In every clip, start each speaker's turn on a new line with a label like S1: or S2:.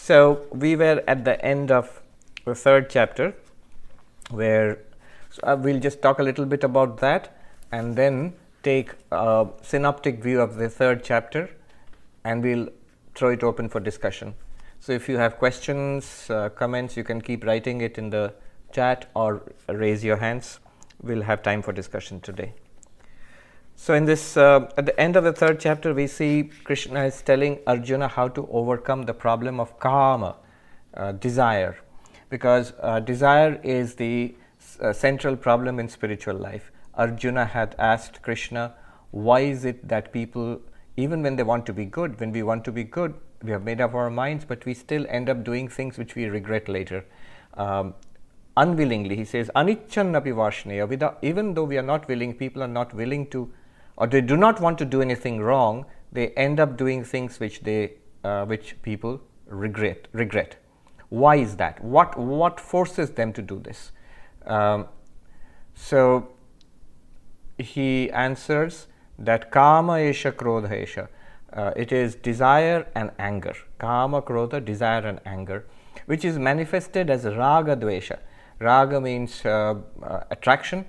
S1: So we were at the end of the third chapter, where we'll just talk a little bit about that and then take a synoptic view of the third chapter, and we'll throw it open for discussion. So if you have questions, comments, you can keep writing it in the chat or raise your hands. We'll have time for discussion today. So in this, at the end of the third chapter, we see Krishna is telling Arjuna how to overcome the problem of kāma, desire, because desire is the central problem in spiritual life. Arjuna had asked Krishna, why is it that people, even when they want to be good, when we want to be good, we have made up our minds, but we still end up doing things which we regret later. Unwillingly, he says, anicchanapi varshnaya, even though we are not willing, people are not willing to, or they do not want to do anything wrong, they end up doing things which people regret. Why is that? What forces them to do this? So he answers that kāma esha krodha esha. It is desire and anger. Kāma, krodha, desire and anger, which is manifested as raga dvesha. Raga means attraction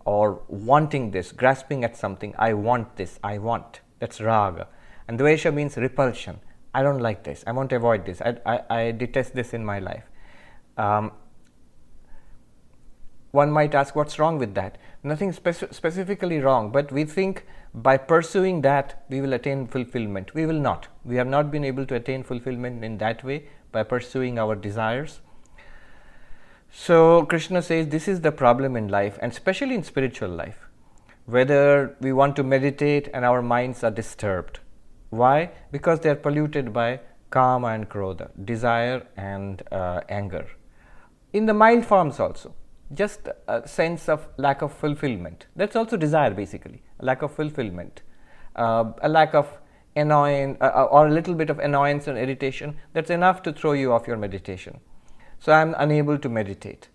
S1: or wanting this, grasping at something. I want this, I want. That's raga. And dvesha means repulsion. I don't like this, I want to avoid this, I detest this in my life. One might ask, what's wrong with that? Nothing specifically wrong, but we think by pursuing that we will attain fulfillment. We will not. We have not been able to attain fulfillment in that way by pursuing our desires. So Krishna says this is the problem in life, and especially in spiritual life, whether we want to meditate and our minds are disturbed. Why? Because they are polluted by kāma and krodha, desire and anger. In the mild forms also. Just a sense of lack of fulfillment. That's also desire, basically. A lack of fulfillment, a lack of annoyance, or a little bit of annoyance and irritation. That's enough to throw you off your meditation. So I'm unable to meditate.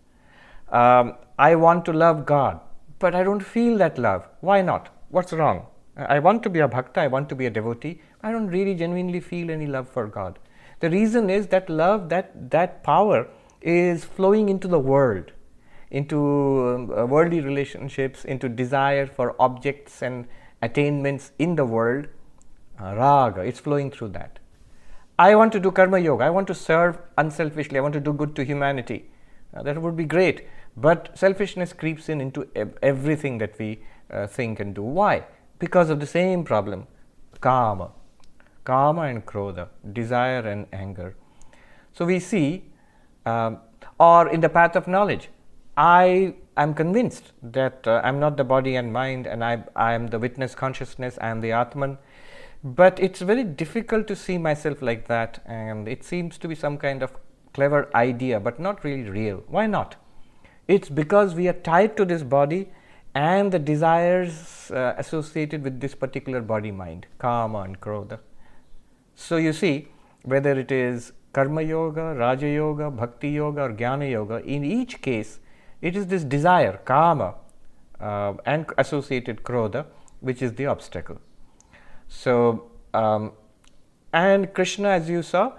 S1: I want to love God, but I don't feel that love. Why not? What's wrong? I want to be a bhakta, I want to be a devotee. I don't really genuinely feel any love for God. The reason is that love, that power is flowing into the world, into worldly relationships, into desire for objects and attainments in the world. Raga, it's flowing through that. I want to do karma yoga, I want to serve unselfishly, I want to do good to humanity. That would be great, but selfishness creeps into everything that we think and do. Why? Because of the same problem, kāma and krodha, desire and anger. So we see, or in the path of knowledge, I am convinced that I am not the body and mind, and I am the witness consciousness, I am the ātmanā. But it's very difficult to see myself like that, and it seems to be some kind of clever idea, but not really real. Why not? It's because we are tied to this body and the desires associated with this particular body-mind, kāma and krodha. So you see, whether it is karma yoga, raja yoga, bhakti yoga or jnana yoga, in each case, it is this desire, kāma, and associated krodha, which is the obstacle. So, and Krishna, as you saw,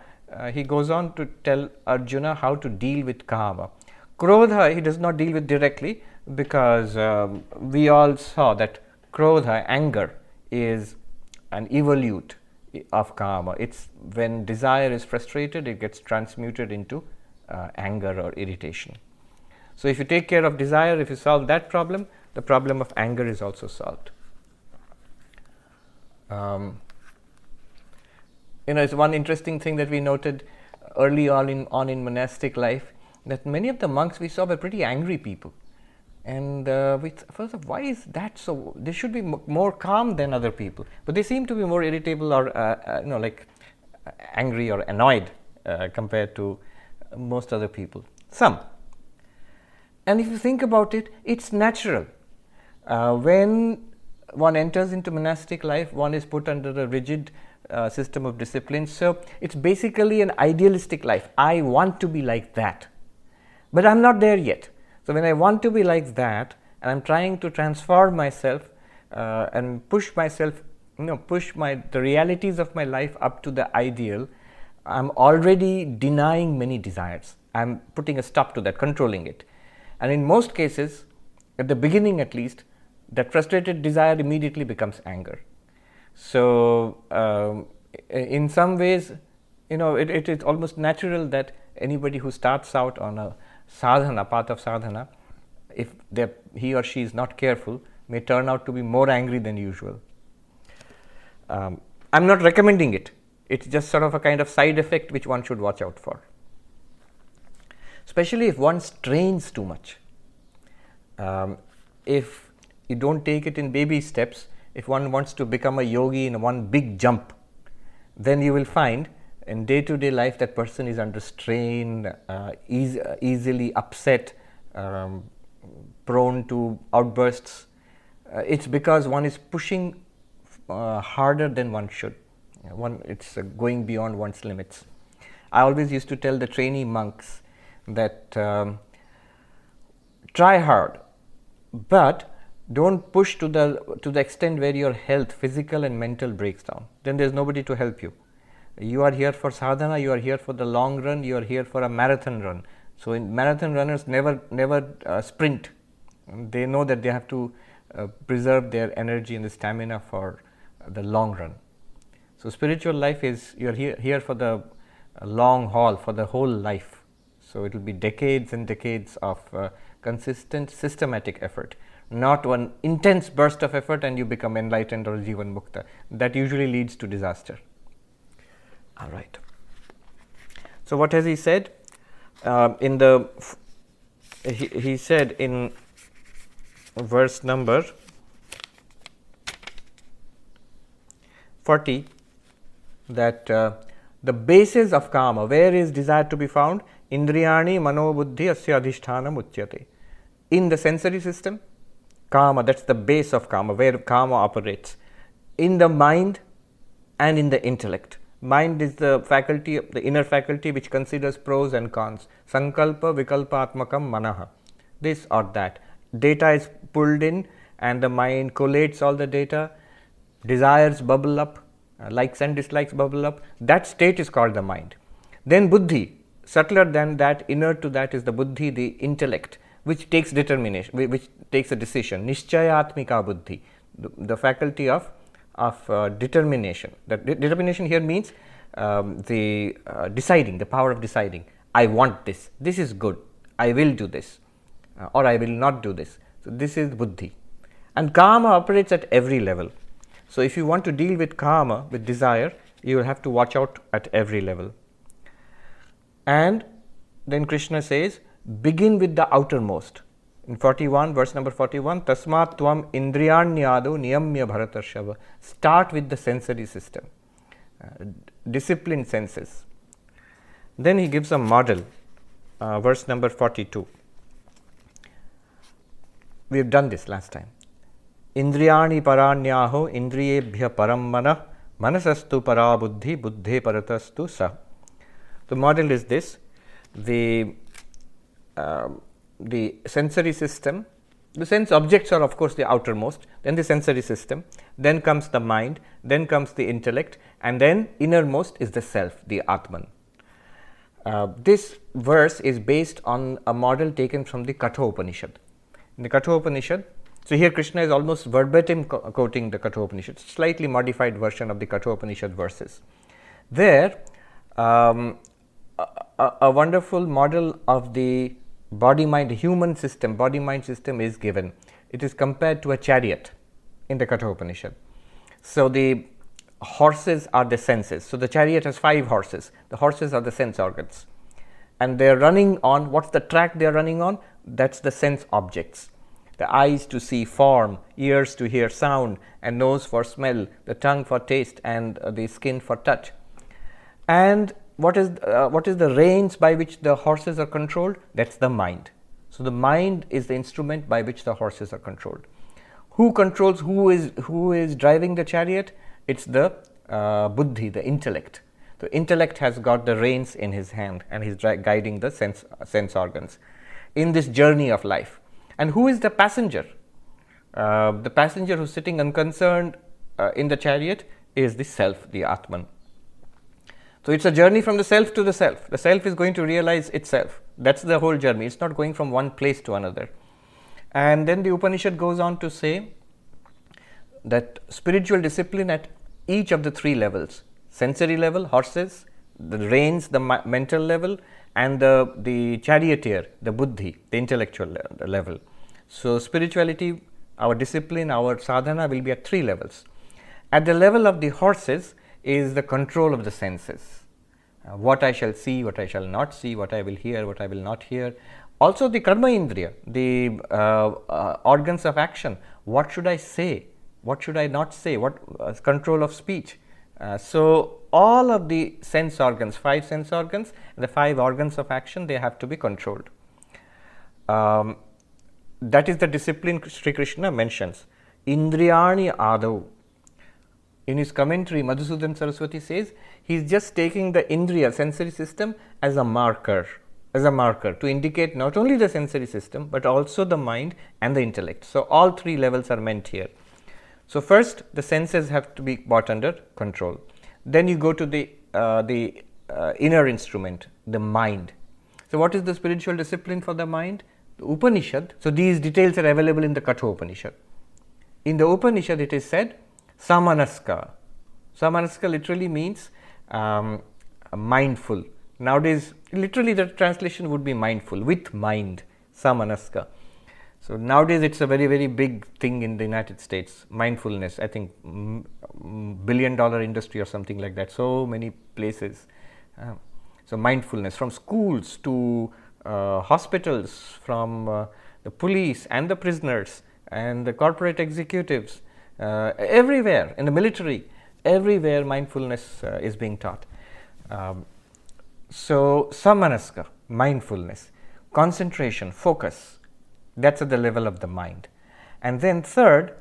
S1: he goes on to tell Arjuna how to deal with kāma. Krodha, he does not deal with directly, because we all saw that krodha, anger, is an evolute of kāma. It's when desire is frustrated, it gets transmuted into anger or irritation. So if you take care of desire, if you solve that problem, the problem of anger is also solved. It's one interesting thing that we noted early on in monastic life, that many of the monks we saw were pretty angry people. And we thought, why is that so? They should be more calm than other people. But they seem to be more irritable or, angry or annoyed compared to most other people. Some. And if you think about it, it's natural. When one enters into monastic life, one is put under a rigid system of discipline. So it's basically an idealistic life. I want to be like that, but I'm not there yet. So when I want to be like that, and I'm trying to transform myself and push myself, the realities of my life up to the ideal, I'm already denying many desires. I'm putting a stop to that, controlling it. And in most cases, at the beginning at least, that frustrated desire immediately becomes anger. So, in some ways, it is almost natural that anybody who starts out on a sadhana, path of sadhana, if he or she is not careful, may turn out to be more angry than usual. I'm not recommending it. It's just sort of a kind of side effect which one should watch out for. Especially if one strains too much. If you don't take it in baby steps, if one wants to become a yogi in one big jump, then you will find in day-to-day life that person is under strain, easily upset, prone to outbursts. It's because one is pushing harder than one should. It's going beyond one's limits. I always used to tell the trainee monks that try hard, but don't push to the extent where your health, physical and mental, breaks down. Then there's nobody to help you. You are here for sadhana, you are here for the long run, you are here for a marathon run. So marathon runners never sprint. They know that they have to preserve their energy and the stamina for the long run. So spiritual life is, you're here for the long haul, for the whole life. So it will be decades and decades of consistent, systematic effort. Not one intense burst of effort and you become enlightened or jivan mukta. That usually leads to disaster. All right. So what has he said? He said in verse number 40 that the basis of kama, where is desire to be found? Indriyani mano buddhi asya adhishthanam uchyate. In the sensory system, kama, that's the base of kama, where kama operates. In the mind and in the intellect. Mind is the faculty, the inner faculty which considers pros and cons. Sankalpa vikalpātmakam manaha. This or that. Data is pulled in and the mind collates all the data. Desires bubble up, likes and dislikes bubble up. That state is called the mind. Then buddhi, subtler than that, inner to that is the buddhi, the intellect, which takes determination, which takes a decision. Nishchayātmika buddhi, the faculty of determination. That determination here means the deciding, the power of deciding. I want this. This is good. I will do this, or I will not do this. So this is buddhi, and kama operates at every level. So if you want to deal with kama, with desire, you will have to watch out at every level. And then Krishna says, begin with the outermost. In 41, verse number 41, tasmat tvam indriyanyado niyamya bharatarshava. Start with the sensory system, disciplined senses. Then he gives a model, verse number 42. We have done this last time. Indriyani paranyaho indriyebhya paraṁ manasastu para buddhi buddhe paratastu sa. The model is this. The sensory system, the sense objects are of course the outermost, then the sensory system, then comes the mind, then comes the intellect, and then innermost is the self, the ātmanā. This verse is based on a model taken from the Upanishad. In the Upanishad, so here Krishna is almost verbatim quoting the Upanishad, slightly modified version of the Upanishad verses. There, a wonderful model of the body-mind, human system, body-mind system is given. It is compared to a chariot in the Upanishad. So the horses are the senses. So the chariot has 5 horses. The horses are the sense organs. And they are running on, what's the track they are running on? That's the sense objects. The eyes to see form, ears to hear sound, and nose for smell, the tongue for taste, and the skin for touch. And what is the reins by which the horses are controlled? That's the mind. So the mind is the instrument by which the horses are controlled. Who controls, who is driving the chariot? It's the buddhi, the intellect. The intellect has got the reins in his hand and he's guiding the sense organs in this journey of life. And who is the passenger? The passenger who's sitting unconcerned in the chariot is the self, the ātmanā. So it's a journey from the self to the self. The self is going to realize itself. That's the whole journey. It's not going from one place to another. And then the Upanishad goes on to say that spiritual discipline at each of the three levels, sensory level, horses, the reins, the mental level, and the charioteer, the buddhi, the intellectual level. So spirituality, our discipline, our sadhana will be at three levels. At the level of the horses is the control of the senses. What I shall see, what I shall not see, what I will hear, what I will not hear. Also the karma indriya, the organs of action. What should I say? What should I not say? What control of speech? So all of the sense organs, 5 sense organs, the 5 organs of action, they have to be controlled. That is the discipline Sri Krishna mentions. Indriyani adau. In his commentary, Madhusudan Saraswati says he is just taking the indriya, sensory system, as a marker to indicate not only the sensory system but also the mind and the intellect. So all 3 levels are meant here. So first the senses have to be brought under control. Then you go to the inner instrument, the mind. So what is the spiritual discipline for the mind? The Upanishad. So these details are available in the Katha Upanishad. In the Upanishad it is said samanaska. Samanaska literally means mindful. Nowadays literally the translation would be mindful, with mind, samanaska. So nowadays it's a very, very big thing in the United States, mindfulness. I think billion-dollar industry or something like that, so many places. So mindfulness, from schools to hospitals, from the police and the prisoners and the corporate executives, everywhere, in the military, everywhere mindfulness is being taught. So samanaska, mindfulness, concentration, focus, that's at the level of the mind. And then third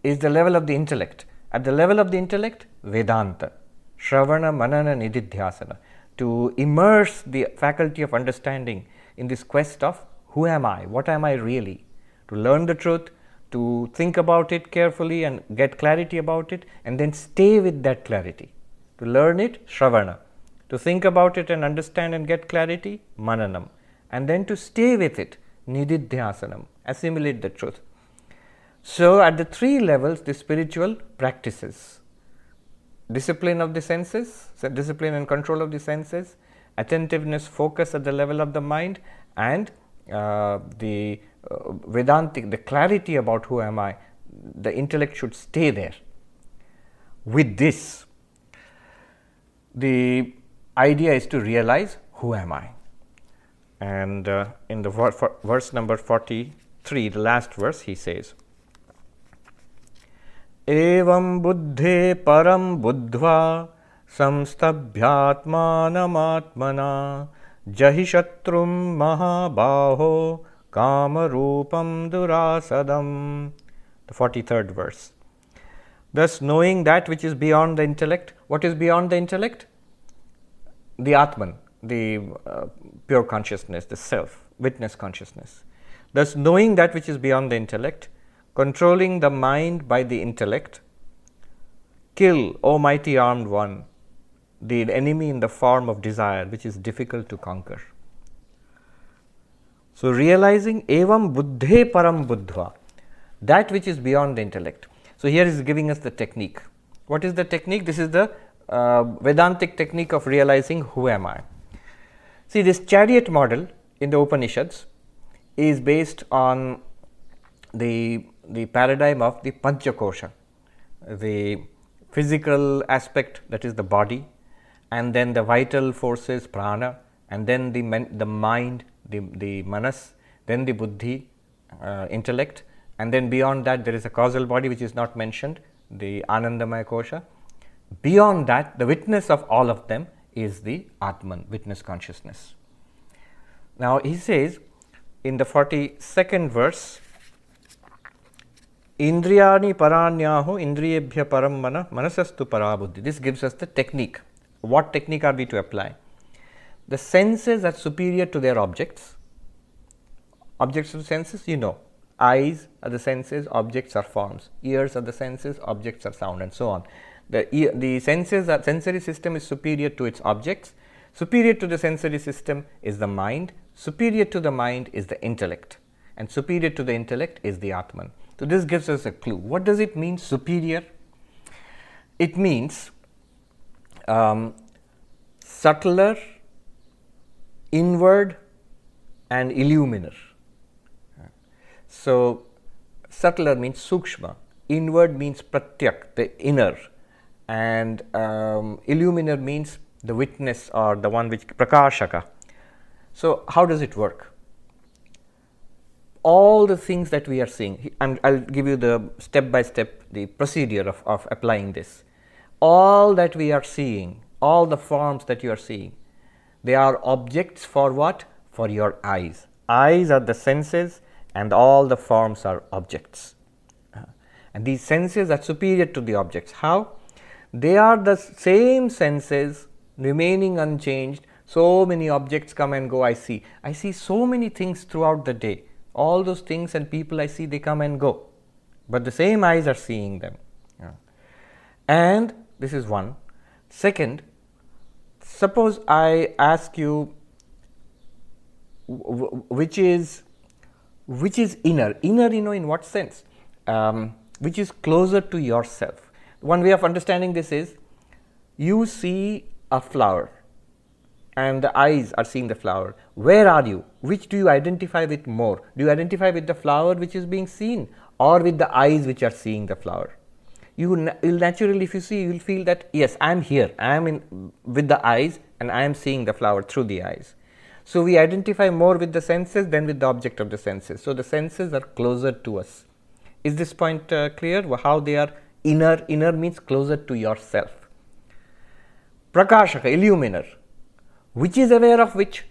S1: is the level of the intellect. At the level of the intellect, Vedanta, Shravana, Manana, Nididhyasana, to immerse the faculty of understanding in this quest of who am I, what am I really, to learn the truth, to think about it carefully and get clarity about it, and then stay with that clarity. To learn it, Shravana, to think about it and understand and get clarity, Mananam, and then to stay with it, Nididhyasanam, assimilate the truth. So at the 3 levels, the spiritual practices, discipline of the senses, so discipline and control of the senses, attentiveness, focus at the level of the mind, and the Vedantic, the clarity about who am I, the intellect should stay there. With this, the idea is to realize who am I. And in the verse number 43, the last verse, he says, evaṁ buddhe paraṁ buddhvā sanstabhyātmānam ātmanā jahi śhatruṁ mahā-bāho kāma-rūpaṁ durāsadam. The 43rd verse. Thus, knowing that which is beyond the intellect. What is beyond the intellect? The ātman, the pure consciousness, the self, witness consciousness. Thus, knowing that which is beyond the intellect, controlling the mind by the intellect, kill, O mighty armed one, the enemy in the form of desire, which is difficult to conquer. So, realizing evaṁ buddhe paraṁ buddhvā, that which is beyond the intellect. So, here is giving us the technique. What is the technique? This is the Vedantic technique of realizing who am I. See, this chariot model in the Upanishads is based on the paradigm of the Panchakosha, the physical aspect, that is the body, and then the vital forces, prana, and then the mind, the manas, then the buddhi, intellect, and then beyond that there is a causal body which is not mentioned, the Anandamaya Kosha. Beyond that, the witness of all of them is the Atman, witness consciousness. Now he says in the 42nd verse, Indriyani paranyaho indriyebhya param mana manasastu parabuddhi. This gives us the technique. What technique are we to apply? The senses are superior to their objects. Objects of the senses, you know. Eyes are the senses, objects are forms. Ears are the senses, objects are sound, and so on. The sensory system is superior to its objects. Superior to the sensory system is the mind. Superior to the mind is the intellect. And superior to the intellect is the ātmanā. So this gives us a clue. What does it mean, superior? It means subtler, inward, and illuminer. So subtler means sukshma, inward means pratyak, the inner, and illuminer means the witness or the one which prakashaka. So how does it work? All the things that we are seeing, I'll give you the step by step, the procedure of applying this. All that we are seeing, all the forms that you are seeing, they are objects for what? For your eyes. Eyes are the senses and all the forms are objects. And these senses are superior to the objects. How? They are the same senses remaining unchanged. So many objects come and go. I see so many things throughout the day. All those things and people I see, they come and go. But the same eyes are seeing them. And this is one. Second, suppose I ask you, which is inner? Inner, in what sense? Which is closer to yourself. One way of understanding this is, you see a flower and the eyes are seeing the flower. Where are you? Which do you identify with more? Do you identify with the flower which is being seen or with the eyes which are seeing the flower? You will naturally, if you see, you will feel that, yes, I am here. I am with the eyes and I am seeing the flower through the eyes. So we identify more with the senses than with the object of the senses. So the senses are closer to us. Is this point clear? How they are inner? Inner means closer to yourself. Prakashaka, illuminer. Which is aware of which?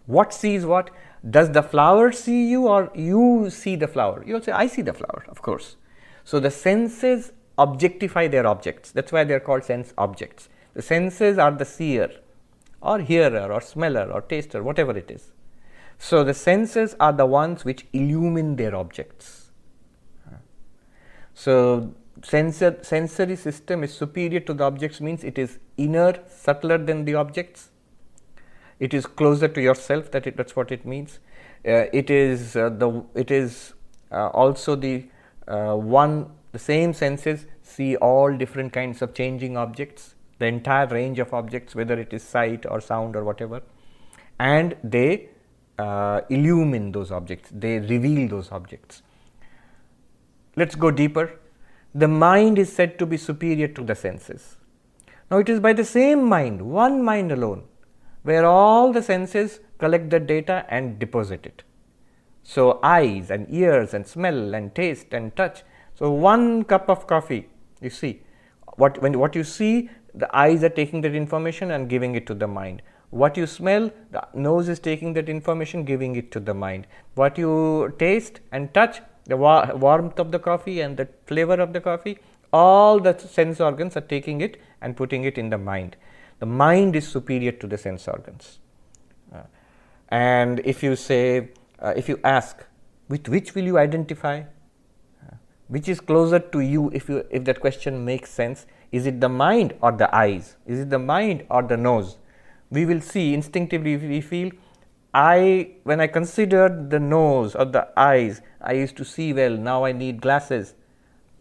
S1: What sees what? Does the flower see you or you see the flower? You will say, I see the flower, of course. So the senses objectify their objects. That's why they are called sense objects. The senses are the seer or hearer or smeller or taster, whatever it is. So the senses are the ones which illumine their objects. So sensory system is superior to the objects, means it is inner, subtler than the objects. It is closer to yourself. That's what it means. It is also the same senses see all different kinds of changing objects, the entire range of objects, whether it is sight or sound or whatever, and they illumine those objects. They reveal those objects. Let's go deeper. The mind is said to be superior to the senses. Now it is by the same mind, one mind alone, where all the senses collect the data and deposit it. So eyes and ears and smell and taste and touch. So one cup of coffee, you see, what you see, the eyes are taking that information and giving it to the mind. What you smell, the nose is taking that information, giving it to the mind. What you taste and touch, the warmth of the coffee and the flavor of the coffee, all the sense organs are taking it and putting it in the mind. The mind is superior to the sense organs. And if you say, if you ask, with which will you identify? Which is closer to you, if that question makes sense? Is it the mind or the eyes? Is it the mind or the nose? We will see instinctively, we feel, when I considered the nose or the eyes, I used to see well, now I need glasses.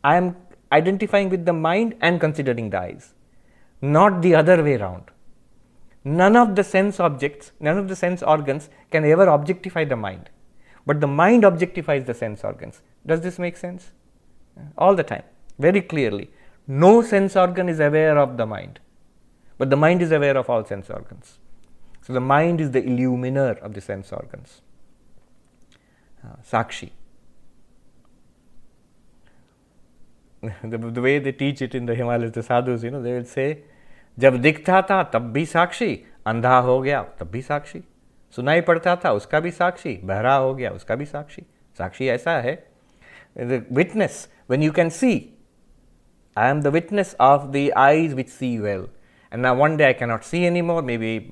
S1: I am identifying with the mind and considering the eyes, not the other way around. None of the sense objects, none of the sense organs can ever objectify the mind, but the mind objectifies the sense organs. Does this make sense? All the time, very clearly. No sense organ is aware of the mind, but the mind is aware of all sense organs. So the mind is the illuminer of the sense organs. Sakshi. The way they teach it in the Himalayas, the sadhus, they will say, जब दिखता था तब भी साक्षी, अंधा हो गया तब भी साक्षी, सुनाई पड़ता था उसका भी साक्षी, बहरा हो गया उसका भी साक्षी. साक्षी ऐसा है, the witness, when you can see, I am the witness of the eyes which see well. And now one day I cannot see anymore, maybe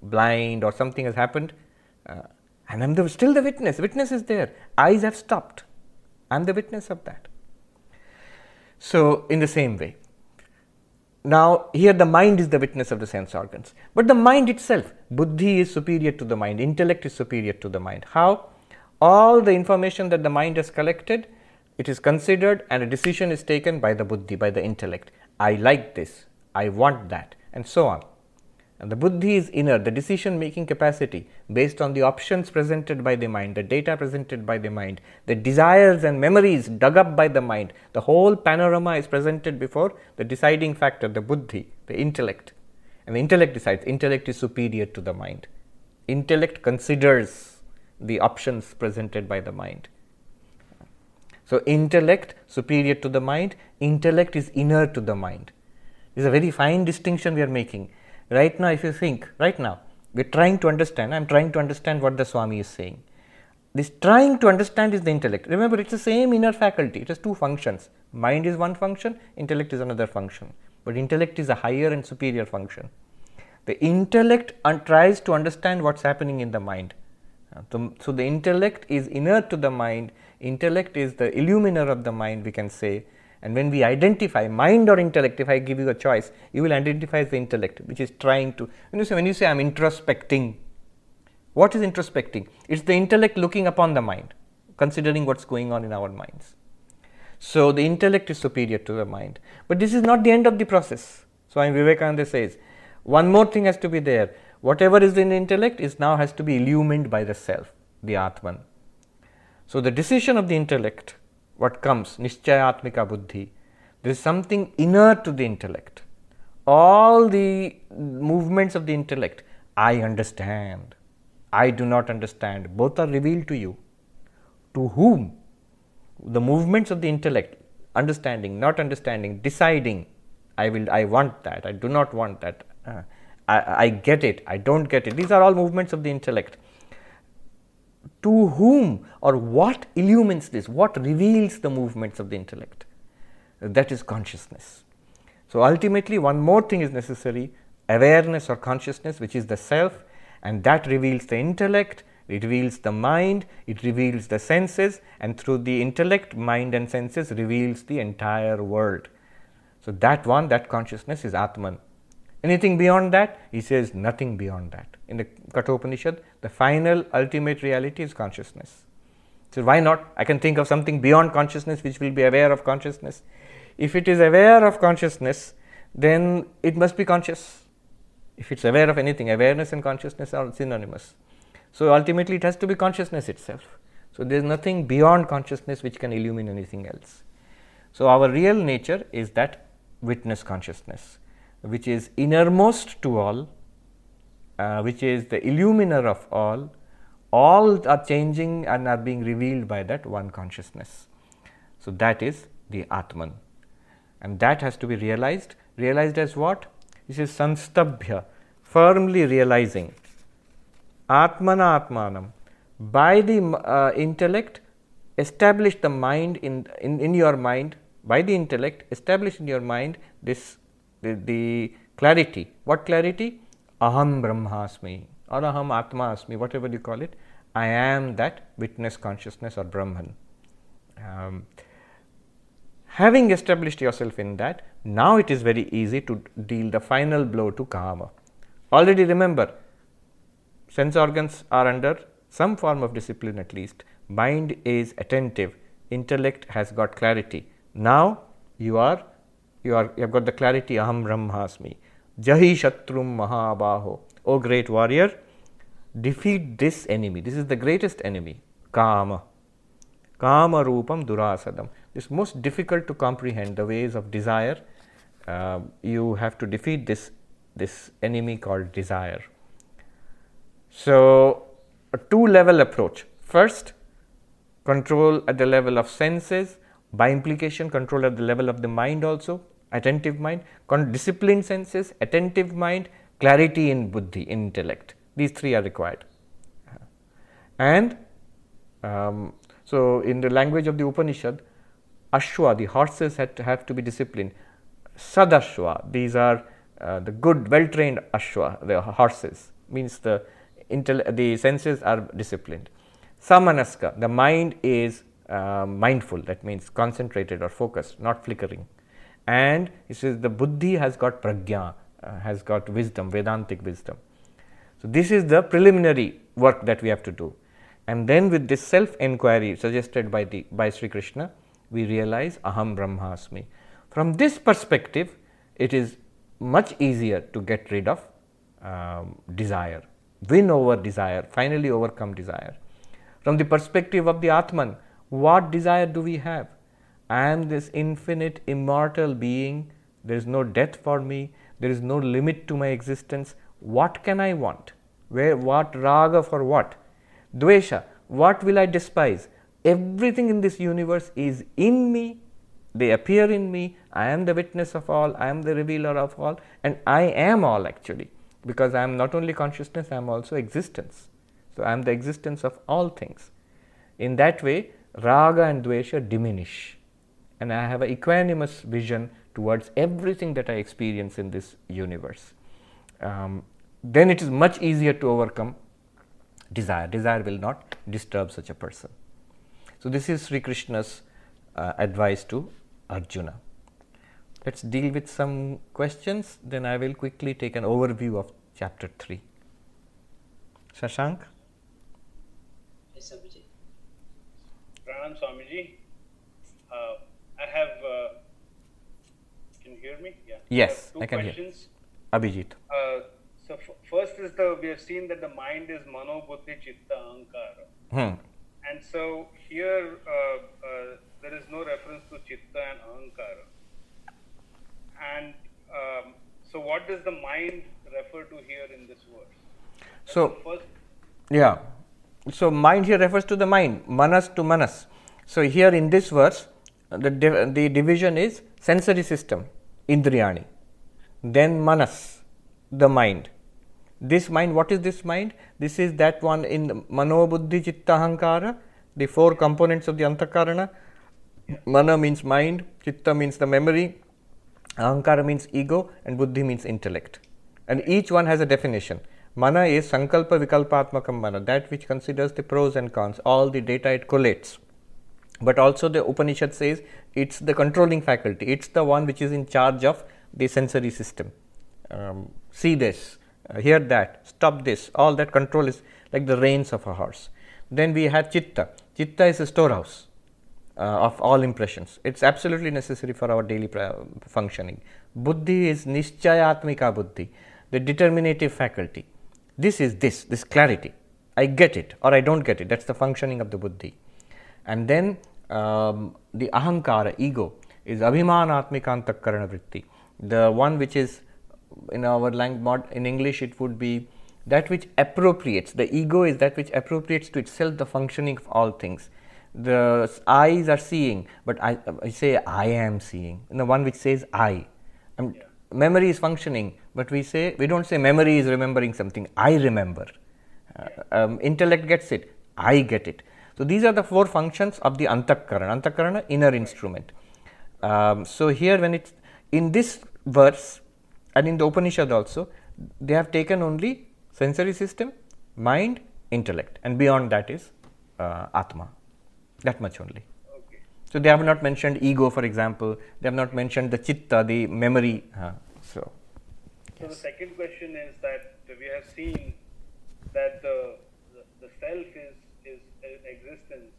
S1: blind or something has happened, and I'm still the witness. Witness is there. Eyes have stopped. I'm the witness of that. So, in the same way, now here the mind is the witness of the sense organs, but the mind itself, buddhi is superior to the mind, intellect is superior to the mind. How? All the information that the mind has collected, it is considered and a decision is taken by the buddhi, by the intellect. I like this, I want that, and so on. And the buddhi is inner, the decision making capacity based on the options presented by the mind, the data presented by the mind, the desires and memories dug up by the mind. The whole panorama is presented before the deciding factor, the buddhi, the intellect. And the intellect decides. Intellect is superior to the mind. Intellect considers the options presented by the mind. So, intellect superior to the mind, intellect is inner to the mind. This is a very fine distinction we are making. Right now, if you think, right now, we are trying to understand, I am trying to understand what the Swami is saying. This trying to understand is the intellect. Remember, it's the same inner faculty, it has two functions. Mind is one function, intellect is another function. But intellect is a higher and superior function. The intellect tries to understand what's happening in the mind. So, the intellect is inner to the mind, intellect is the illuminer of the mind, we can say. And when we identify mind or intellect, if I give you a choice, you will identify the intellect, which is trying to, when you say I'm introspecting, what is introspecting? It's the intellect looking upon the mind, considering what's going on in our minds. So, the intellect is superior to the mind. But this is not the end of the process. Swami Vivekananda says, one more thing has to be there. Whatever is in the intellect is now has to be illumined by the self, the ātmanā. So, the decision of the intellect, what comes, niścayātmika buddhi, there is something inner to the intellect. All the movements of the intellect, I understand, I do not understand, both are revealed to you. To whom? The movements of the intellect, understanding, not understanding, deciding, I want that, I do not want that, I get it, I don't get it. These are all movements of the intellect. To whom or what illumines this? What reveals the movements of the intellect? That is consciousness. So, ultimately, one more thing is necessary, awareness or consciousness, which is the self, and that reveals the intellect, it reveals the mind, it reveals the senses, and through the intellect, mind and senses reveals the entire world. So, that one, that consciousness is ātmanā. Anything beyond that, he says nothing beyond that. In the Kathopanishad, the final ultimate reality is consciousness. So, why not? I can think of something beyond consciousness which will be aware of consciousness. If it is aware of consciousness, then it must be conscious. If it's aware of anything, awareness and consciousness are synonymous. So, ultimately it has to be consciousness itself. So, there is nothing beyond consciousness which can illumine anything else. So, our real nature is that witness consciousness, which is innermost to all, which is the illuminer of all are changing and are being revealed by that one consciousness. So, that is the ātmanā, and that has to be realized. Realized as what? This is sanstabhyā, firmly realizing. ātmanā ātmanam, by the intellect, establish the mind in your mind, by the intellect, establish in your mind this the clarity. What clarity? Aham brahmasmi or aham atma asmi, whatever you call it. I am that witness consciousness or Brahman. Having established yourself in that, now it is very easy to deal the final blow to kāma. Already remember, sense organs are under some form of discipline at least. Mind is attentive, intellect has got clarity. Now you have got the clarity, aham brahmasmi. Jahi śhatruṁ mahā-bāho. O great warrior, defeat this enemy. This is the greatest enemy, kāma. Kāma-rūpaṁ durāsadam. This is most difficult to comprehend, the ways of desire. You have to defeat this enemy called desire. So, a two-level approach. First, control at the level of senses, by implication control at the level of the mind also, attentive mind, disciplined senses, attentive mind, clarity in buddhi, in intellect. These three are required. And so, in the language of the Upanishad, ashwa, the horses have to be disciplined. Sadashwa, these are the good, well-trained ashwa, the horses, means the senses are disciplined. Samanaska, the mind is mindful, that means concentrated or focused, not flickering. And he says the buddhi has got prajna, has got wisdom, Vedantic wisdom. So this is the preliminary work that we have to do. And then with this self-enquiry suggested by Sri Krishna, we realize aham brahmasmi. From this perspective, it is much easier to get rid of desire, win over desire, finally overcome desire. From the perspective of the Atman, what desire do we have? I am this infinite, immortal being. There is no death for me. There is no limit to my existence. What can I want? What raga for what? Dvesha, what will I despise? Everything in this universe is in me. They appear in me. I am the witness of all. I am the revealer of all. And I am all actually. Because I am not only consciousness, I am also existence. So I am the existence of all things. In that way, raga and dvesha diminish. And I have an equanimous vision towards everything that I experience in this universe. Then it is much easier to overcome desire. Desire will not disturb such a person. So this is Sri Krishna's advice to Arjuna. Let's deal with some questions, then I will quickly take an overview of chapter 3. Shashank?
S2: Yes, Abhijit.
S3: Pranam Swamiji. I have, can you hear me? Yeah.
S1: Yes,
S3: I
S1: can hear.
S3: Questions.
S1: Abhijit.
S3: So first is we have seen that the mind is mano, buddhi, chitta, ahankara. And so here there is no reference to chitta and ahankara. And so what does the mind refer to here in this verse?
S1: So, yeah. So mind here refers to the mind, manas to manas. So here in this verse, the division is sensory system, indriyani. Then manas, the mind. This mind, what is this mind? This is that one in mano, buddhi, chitta, ahankara, the four components of the antakarana. Mana means mind, chitta means the memory, ahankara means ego, and buddhi means intellect. And each one has a definition. Mana is sankalpa vikalpatmakam mana, that which considers the pros and cons, all the data it collates. But also the Upanishad says it's the controlling faculty, it's the one which is in charge of the sensory system. See this, hear that, stop this, all that control is like the reins of a horse. Then we have chitta. Chitta is a storehouse of all impressions. It's absolutely necessary for our daily functioning. Buddhi is nischayatmika buddhi, the determinative faculty. This is this clarity. I get it or I don't get it. That's the functioning of the buddhi. And then the ahankara, ego, is abhimanatmika antakarana vritti. The one which is in our language, in English it would be that which appropriates. The ego is that which appropriates to itself the functioning of all things. The eyes are seeing, but I say I am seeing. And the one which says I. Memory is functioning, but we don't say memory is remembering something. I remember. Intellect gets it. I get it. So these are the four functions of the antakarana. Antakarana, inner instrument. So here when it's in this verse and in the Upanishad also, they have taken only sensory system, mind, intellect, and beyond that is atma. That much only.
S3: Okay.
S1: So they have not mentioned ego, for example. They have not mentioned the chitta, the memory. So
S3: the second question is that we have seen that the self is existence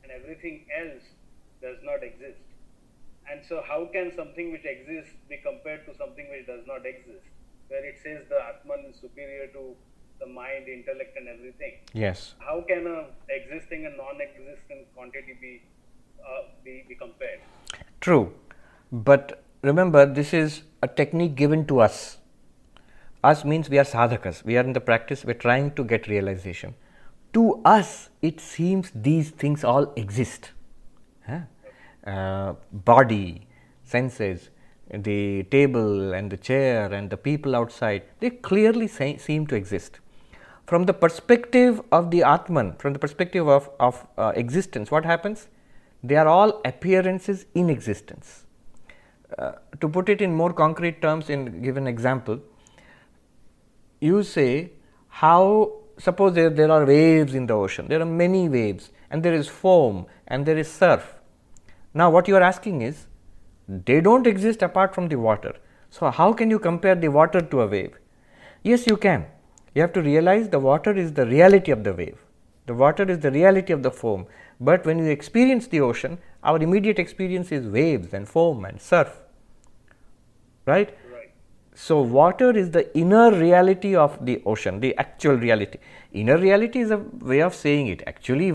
S3: and everything else does not exist. And so how can something which exists be compared to something which does not exist? Where it says the Atman is superior to the mind, intellect and everything.
S1: yes.
S3: How can a existing and non-existent quantity be compared?
S1: True. But remember, this is a technique given to us. Us means we are sadhakas. We are in the practice, we are trying to get realization. To us, it seems these things all exist. Body, senses, the table and the chair and the people outside, they clearly seem to exist. From the perspective of the Atman, from the perspective of existence, what happens? They are all appearances in existence. To put it in more concrete terms, give an example, you say how suppose there are waves in the ocean, there are many waves, and there is foam, and there is surf. Now what you are asking is, they don't exist apart from the water. So how can you compare the water to a wave? Yes, you can. You have to realize the water is the reality of the wave. The water is the reality of the foam. But when you experience the ocean, our immediate experience is waves and foam and surf. Right?
S3: Right.
S1: So water is the inner reality of the ocean, the actual reality. Inner reality is a way of saying it. Actually,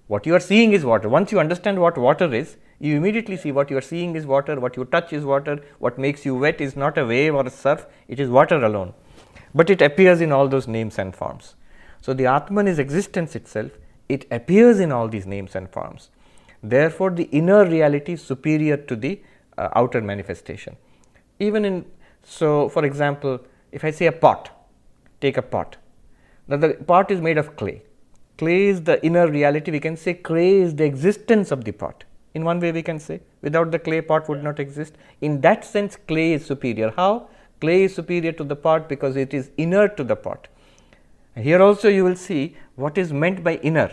S1: what you are seeing is water. Once you understand what water is, you immediately see what you are seeing is water, what you touch is water, what makes you wet is not a wave or a surf, it is water alone. But it appears in all those names and forms. So the Atman is existence itself, it appears in all these names and forms. Therefore, the inner reality is superior to the outer manifestation. So for example, if I say a pot, take a pot. Now the pot is made of clay. Clay is the inner reality. We can say clay is the existence of the pot. In one way we can say, without the clay, pot would not exist. In that sense, clay is superior. How? Clay is superior to the pot because it is inner to the pot. Here also you will see what is meant by inner.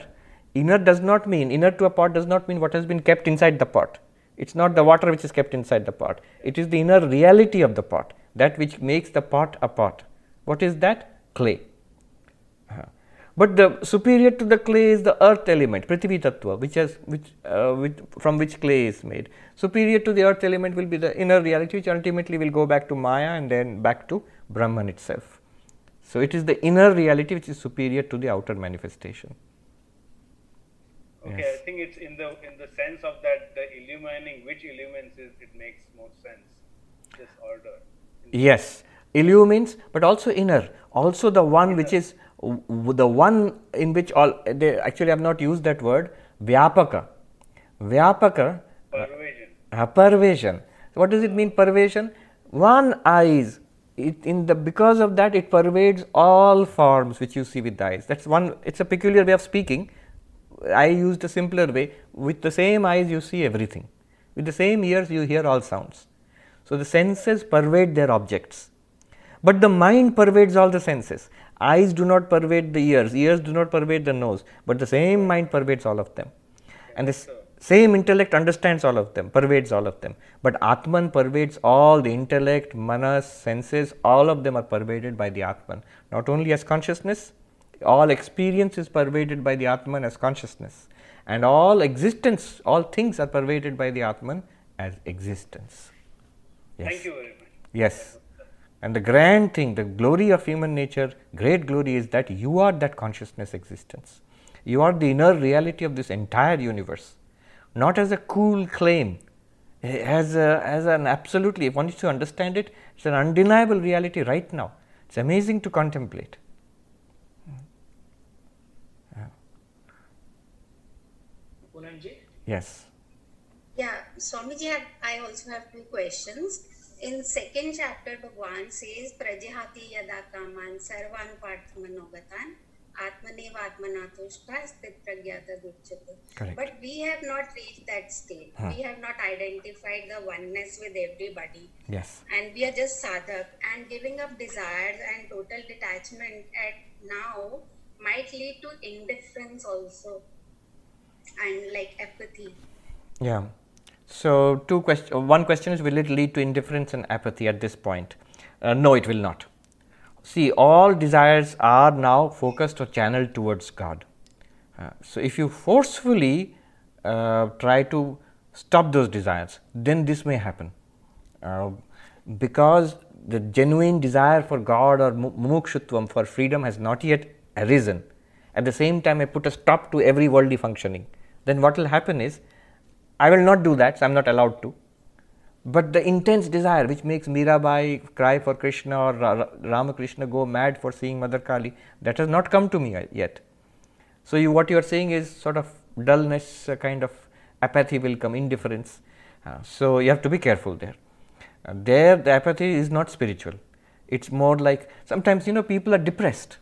S1: Inner to a pot does not mean what has been kept inside the pot. It's not the water which is kept inside the pot. It is the inner reality of the pot, that which makes the pot a pot. What is that? Clay. But the superior to the clay is the earth element, Prithvi Tattva, from which clay is made. Superior to the earth element will be the inner reality, which ultimately will go back to Maya and then back to Brahman itself. So it is the inner reality which is superior to the outer manifestation.
S3: Okay,
S1: Yes.
S3: I think it's in the sense of that the illumining which illumines it makes more sense. This order.
S1: Yes, illumines, but also inner. Also the one which is the one in which all, they actually have not used that word, Vyapaka. Vyapaka,
S3: Pervasion.
S1: What does it mean, pervasion? One eyes. Because of that, it pervades all forms which you see with the eyes. That's one. It's a peculiar way of speaking. I used a simpler way. With the same eyes, you see everything. With the same ears, you hear all sounds. So the senses pervade their objects. But the mind pervades all the senses. Eyes do not pervade the ears do not pervade the nose, but the same mind pervades all of them. And the same intellect understands all of them, pervades all of them. But Atman pervades all the intellect, manas, senses, all of them are pervaded by the Atman. Not only as consciousness, all experience is pervaded by the Atman as consciousness. And all existence, all things are pervaded by the Atman as existence. Yes.
S3: Thank you very much.
S1: Yes. And the grand thing, the glory of human nature, great glory is that you are that consciousness existence. You are the inner reality of this entire universe. Not as a cool claim, as an absolutely, if one needs to understand it, it's an undeniable reality right now. It's amazing to contemplate.
S2: Punamji?
S1: Yes.
S4: Yeah, Swamiji, I also have two questions. In second chapter, Bhagavan says, Prajahati yada kaman sarvan parthamanogatan atmaneva atmanatushta sthit pragyata duchyate.
S1: Correct.
S4: But we have not reached that state. We have not identified the oneness with everybody.
S1: Yes.
S4: And we are just sadhak. And giving up desires and total detachment at now might lead to indifference also. And like apathy.
S1: Yeah. So one question is, will it lead to indifference and apathy at this point? No, it will not. See, all desires are now focused or channeled towards God. So if you forcefully try to stop those desires, then this may happen. Because the genuine desire for God or mumukshutvam, for freedom, has not yet arisen. At the same time, I put a stop to every worldly functioning. Then what will happen is, I will not do that, so I am not allowed to. But the intense desire which makes Mirabai cry for Krishna or Ramakrishna go mad for seeing Mother Kali, that has not come to me yet. So what you are saying is sort of dullness, a kind of apathy will come, indifference. So you have to be careful there. There the apathy is not spiritual. It's more like, sometimes people are depressed,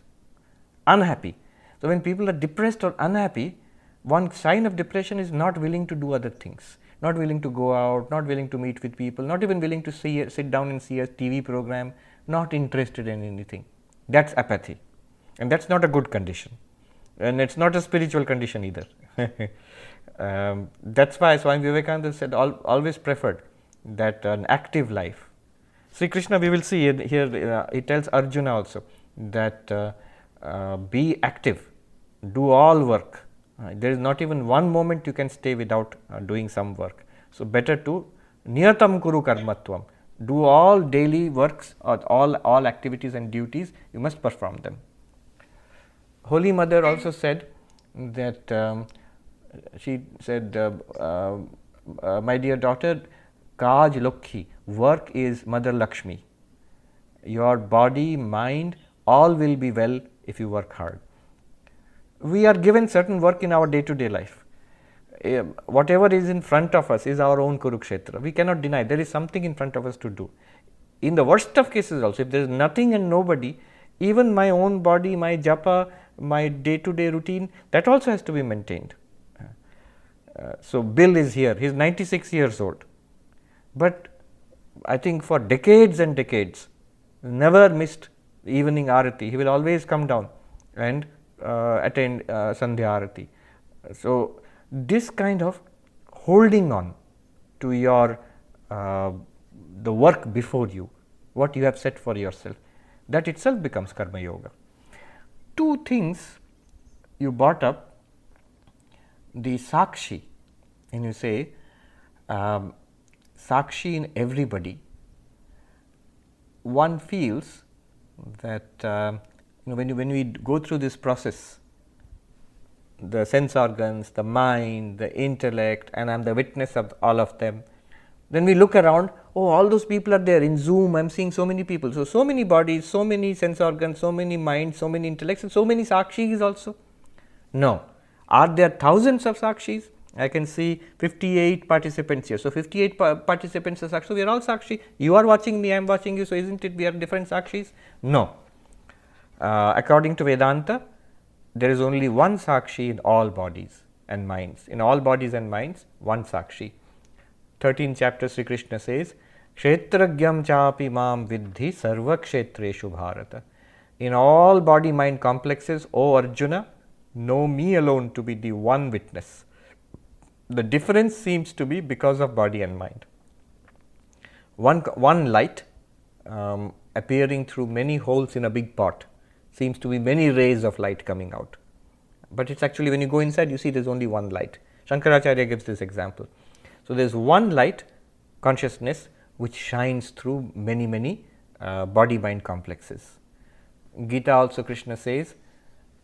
S1: unhappy. So when people are depressed or unhappy, one sign of depression is not willing to do other things, not willing to go out, not willing to meet with people, not even willing to sit down and see a TV program, not interested in anything. That's apathy. And that's not a good condition. And it's not a spiritual condition either. That's why Swami Vivekananda said always preferred that an active life. Sri Krishna, we will see here, he tells Arjuna also that be active, do all work. There is not even one moment you can stay without doing some work. So better to niyatam kuru karmatvam, do all daily works or all activities and duties, you must perform them. Holy Mother also said that she said, my dear daughter, Kaj Lokhi, work is Mother Lakshmi. Your body, mind, all will be well if you work hard. We are given certain work in our day-to-day life. Whatever is in front of us is our own Kurukshetra. We cannot deny there is something in front of us to do. In the worst of cases also, if there is nothing and nobody, even my own body, my japa, my day-to-day routine, that also has to be maintained. So Bill is here, he is 96 years old. But I think for decades and decades, never missed evening arati. He will always come down and attend Sandhya arati. So this kind of holding on to your the work before you, what you have set for yourself, that itself becomes karma yoga. Two things you brought up, the sakshi, and you say sakshi in everybody. One feels that when we go through this process, the sense organs, the mind, the intellect, and I am the witness of all of them, then we look around, oh, all those people are there in Zoom, I am seeing so many people, so many bodies, so many sense organs, so many minds, so many intellects, and so many sakshis also. No. Are there thousands of sakshis? I can see 58 participants here. So 58 participants are sakshi. So we are all sakshi. You are watching me, I am watching you. So isn't it we are different sakshis? No. According to Vedanta, there is only one sakshi in all bodies and minds. In all bodies and minds, one sakshi. 13th chapter, Sri Krishna says, Kshetragyam chapi mam vidhi sarva kshetreshu bharata. In all body-mind complexes, O Arjuna, know me alone to be the one witness. The difference seems to be because of body and mind. One light appearing through many holes in a big pot seems to be many rays of light coming out. But it's actually, when you go inside, you see there's only one light. Shankaracharya gives this example. So there's one light, consciousness, which shines through many body-mind complexes. Gita also, Krishna says,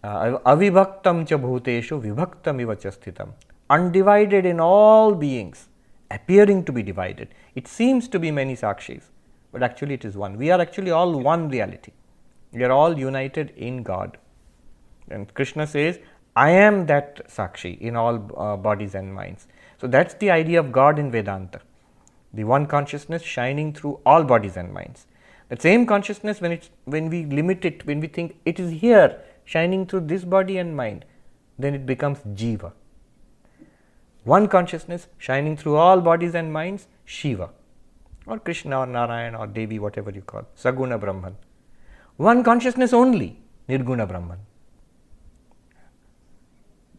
S1: avibhaktam cha bhuteshu vibhaktam iva cha sthitam. Undivided in all beings, appearing to be divided. It seems to be many sakshis, but actually it is one. We are actually all one reality. We are all united in God. And Krishna says, I am that sakshi in all bodies and minds. So that's the idea of God in Vedanta. The one consciousness shining through all bodies and minds. That same consciousness, when we limit it, when we think it is here, shining through this body and mind, then it becomes jiva. One consciousness shining through all bodies and minds, Shiva, or Krishna or Narayana or Devi, whatever you call, Saguna Brahman. One consciousness only, Nirguna Brahman.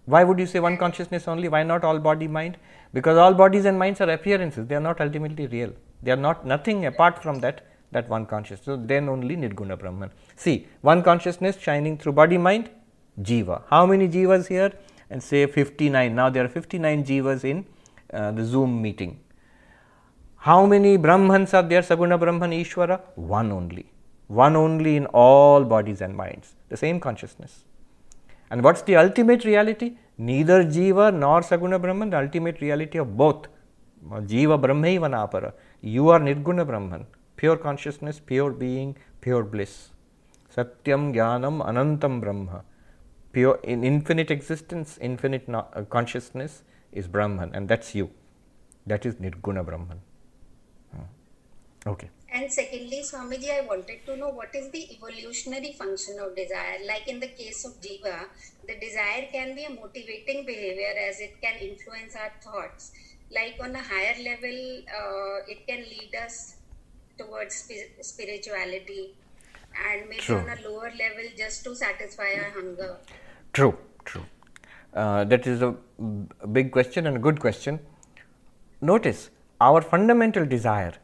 S1: Why would you say one consciousness only? Why not all body mind? Because all bodies and minds are appearances, they are not ultimately real. They are not nothing apart from that one consciousness. So then only Nirguna Brahman. See, one consciousness shining through body mind, Jiva. How many Jivas here? And say 59. Now there are 59 Jivas in the Zoom meeting. How many Brahmans are there? Saguna Brahman, Ishvara? One only. One only in all bodies and minds. The same consciousness. And what's the ultimate reality? Neither Jiva nor Saguna Brahman, the ultimate reality of both. Jiva Brahmaiva Napara. You are Nirguna Brahman. Pure consciousness, pure being, pure bliss. Satyam Jnanam Anantam Brahma. Pure in infinite existence, infinite consciousness is Brahman, and that's you. That is Nirguna Brahman. Okay.
S4: And secondly, Swamiji, I wanted to know what is the evolutionary function of desire. Like in the case of Jiva, the desire can be a motivating behavior as it can influence our thoughts. Like on a higher level, it can lead us towards spirituality. And maybe
S1: True.
S4: on a lower level just to satisfy our hunger?
S1: True. That is a big question and a good question. Notice our fundamental desire,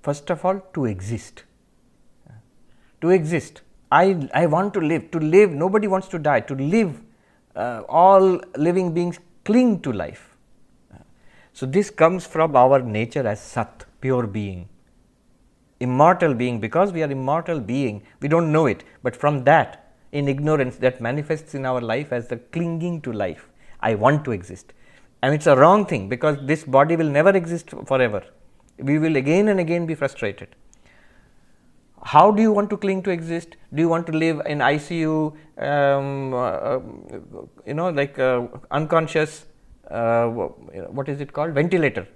S1: first of all, to exist. To exist. I want to live. To live, nobody wants to die. To live, all living beings cling to life. So this comes from our nature as Sat, pure being, immortal being. Because we are immortal being, we don't know it, but from that, in ignorance, that manifests in our life as the clinging to life. I want to exist. And it's a wrong thing, because this body will never exist forever. We will again and again be frustrated. How do you want to cling to exist? Do you want to live in ICU, unconscious, what is it called? Ventilator.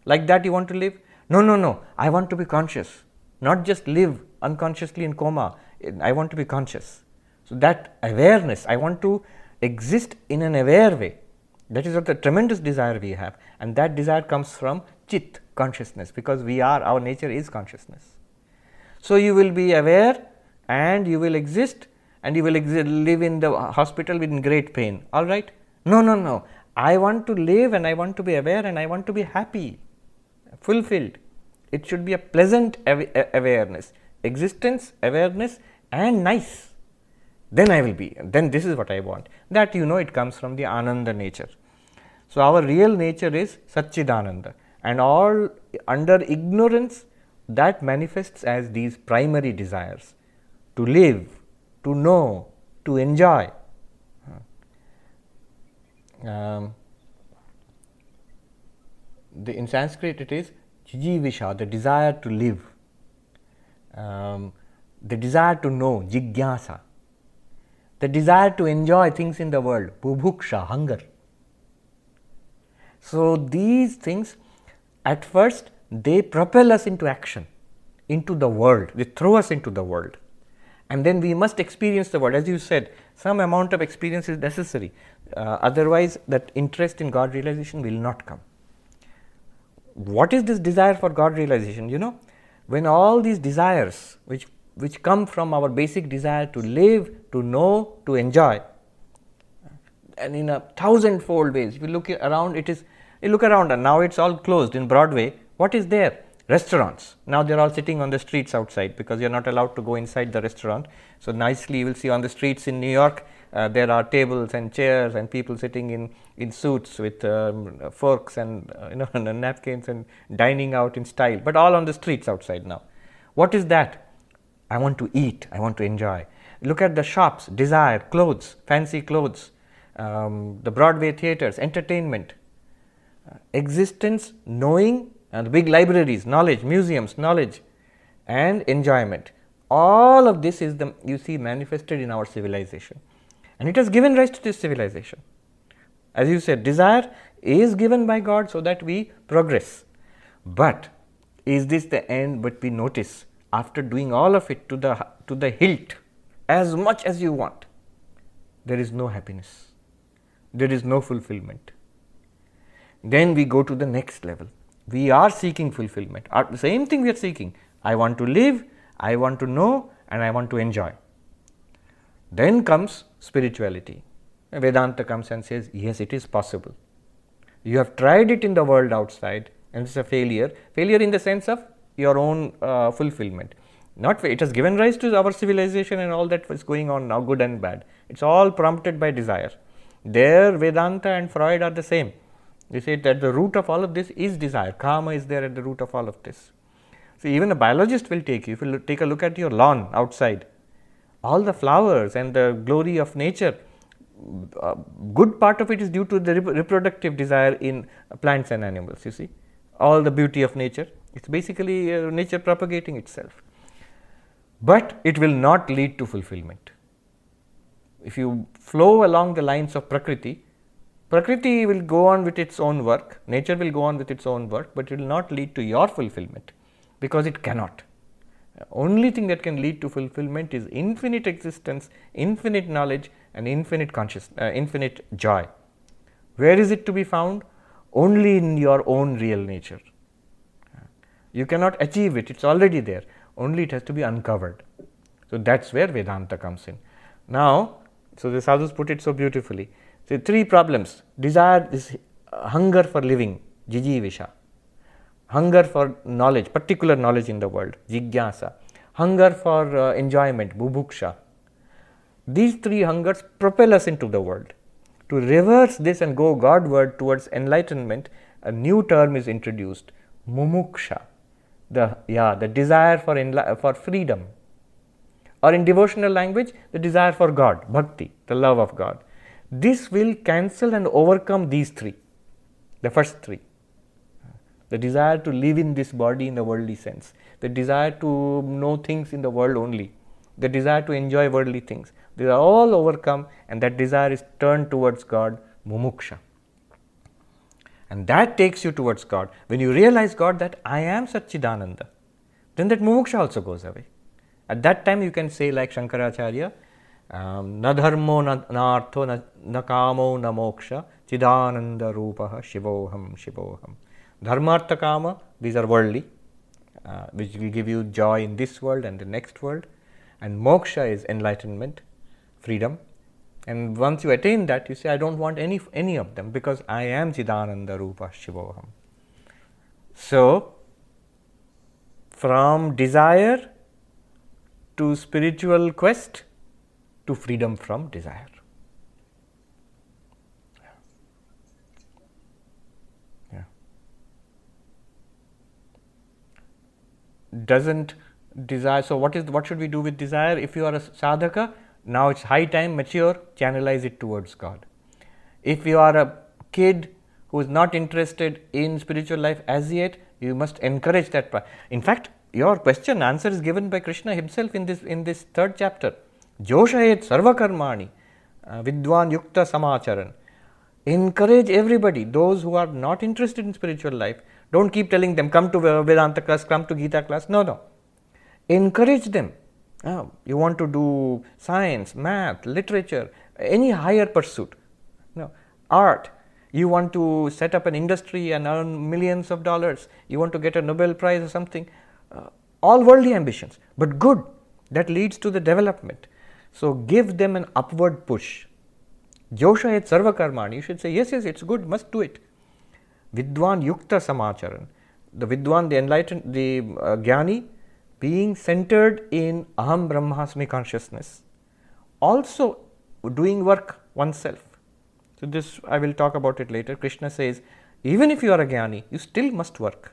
S1: Like that you want to live? No. I want to be conscious. Not just live unconsciously in coma. I want to be conscious. So that awareness, I want to exist in an aware way. That is what the tremendous desire we have. And that desire comes from Chit, consciousness, because our nature is consciousness. So you will be aware and you will exist, and you will live in the hospital in great pain. All right? No. I want to live and I want to be aware and I want to be happy, fulfilled. It should be a pleasant awareness, existence, awareness, and nice. Then I will be. Then this is what I want. That it comes from the Ananda nature. So our real nature is Satchidananda, and all under ignorance that manifests as these primary desires: to live, to know, to enjoy. In Sanskrit it is jijivisha, the desire to live, the desire to know, jigyasa, the desire to enjoy things in the world, bubhuksha, hunger. So these things, at first, they propel us into action, into the world. They throw us into the world. And then we must experience the world. As you said, some amount of experience is necessary. Otherwise, that interest in God realization will not come. What is this desire for God realization? When all these desires, which come from our basic desire to live, to know, to enjoy, and in 1,000-fold ways, if you look around, you look around and now it's all closed in Broadway. What is there? Restaurants. Now they're all sitting on the streets outside because you're not allowed to go inside the restaurant. So nicely you will see on the streets in New York, there are tables and chairs and people sitting in suits with forks and and napkins and dining out in style, but all on the streets outside now. What is that? I want to eat, I want to enjoy. Look at the shops, desire, clothes, fancy clothes, the Broadway theaters, entertainment, existence, knowing, and the big libraries, knowledge, museums, knowledge, and enjoyment. All of this is manifested in our civilization. And it has given rise to this civilization. As you said, desire is given by God so that we progress. But is this the end? But we notice, after doing all of it to the hilt, as much as you want, there is no happiness. There is no fulfillment. Then we go to the next level. We are seeking fulfillment. The same thing we are seeking. I want to live, I want to know, and I want to enjoy. Then comes spirituality. Vedanta comes and says, yes, it is possible. You have tried it in the world outside and it's a failure. Failure in the sense of your own fulfillment. It has given rise to our civilization and all that is going on now, good and bad. It's all prompted by desire. There, Vedanta and Freud are the same. They say that the root of all of this is desire. Karma is there at the root of all of this. So even a biologist will take you. If you take a look at your lawn outside, all the flowers and the glory of nature, good part of it is due to the reproductive desire in plants and animals, you see. All the beauty of nature. It's basically nature propagating itself. But it will not lead to fulfillment. If you flow along the lines of Prakriti will go on with its own work, nature will go on with its own work, but it will not lead to your fulfillment because it cannot. The only thing that can lead to fulfillment is infinite existence, infinite knowledge, and infinite infinite joy. Where is it to be found? Only in your own real nature. You cannot achieve it, it's already there, only it has to be uncovered. So that's where Vedanta comes in. Now, so the sadhus put it so beautifully. So 3 problems. Desire is hunger for living, jijivisha. Hunger for knowledge, particular knowledge in the world, jigyasa. Hunger for enjoyment, bubuksha. These 3 hungers propel us into the world. To reverse this and go Godward towards enlightenment, a new term is introduced, mumuksha. The desire for freedom. Or in devotional language, the desire for God, bhakti, the love of God. This will cancel and overcome these 3, the first 3. The desire to live in this body in the worldly sense, the desire to know things in the world only, the desire to enjoy worldly things. These are all overcome, and that desire is turned towards God, mumuksha. And that takes you towards God. When you realize God, that I am Satchidananda, then that mumuksha also goes away. At that time you can say like Shankaracharya, na dharmo na artho na kamo na moksha chidananda rupaha shivoham shivoham. Dharma, artha, kama, these are worldly, which will give you joy in this world and the next world. And moksha is enlightenment, freedom. And once you attain that, you say, I don't want any of them, because I am Chidananda Rupa Shivoham. So, from desire to spiritual quest to freedom from desire. Yeah. Doesn't desire, so what should we do with desire? If you are a sadhaka, now it's high time, mature, channelize it towards God. If you are a kid who is not interested in spiritual life as yet, you must encourage that part. In fact, your answer is given by Krishna himself in this 3rd chapter. Joshayet sarvakarmani vidvan yukta samacharan. Encourage everybody, those who are not interested in spiritual life. Don't keep telling them, come to Vedanta class, come to Gita class. No. Encourage them. You want to do science, math, literature, any higher pursuit, art. You want to set up an industry and earn millions of dollars. You want to get a Nobel Prize or something. All worldly ambitions, but good. That leads to the development. So give them an upward push. Joshayet sarvakarmani. You should say, yes, it's good, must do it. Vidwan yukta samacharan. The Vidwan, the enlightened, the Jnani, being centered in aham brahmasmi consciousness, also doing work oneself. So this I will talk about it later. Krishna says, even if you are a Jnani, you still must work.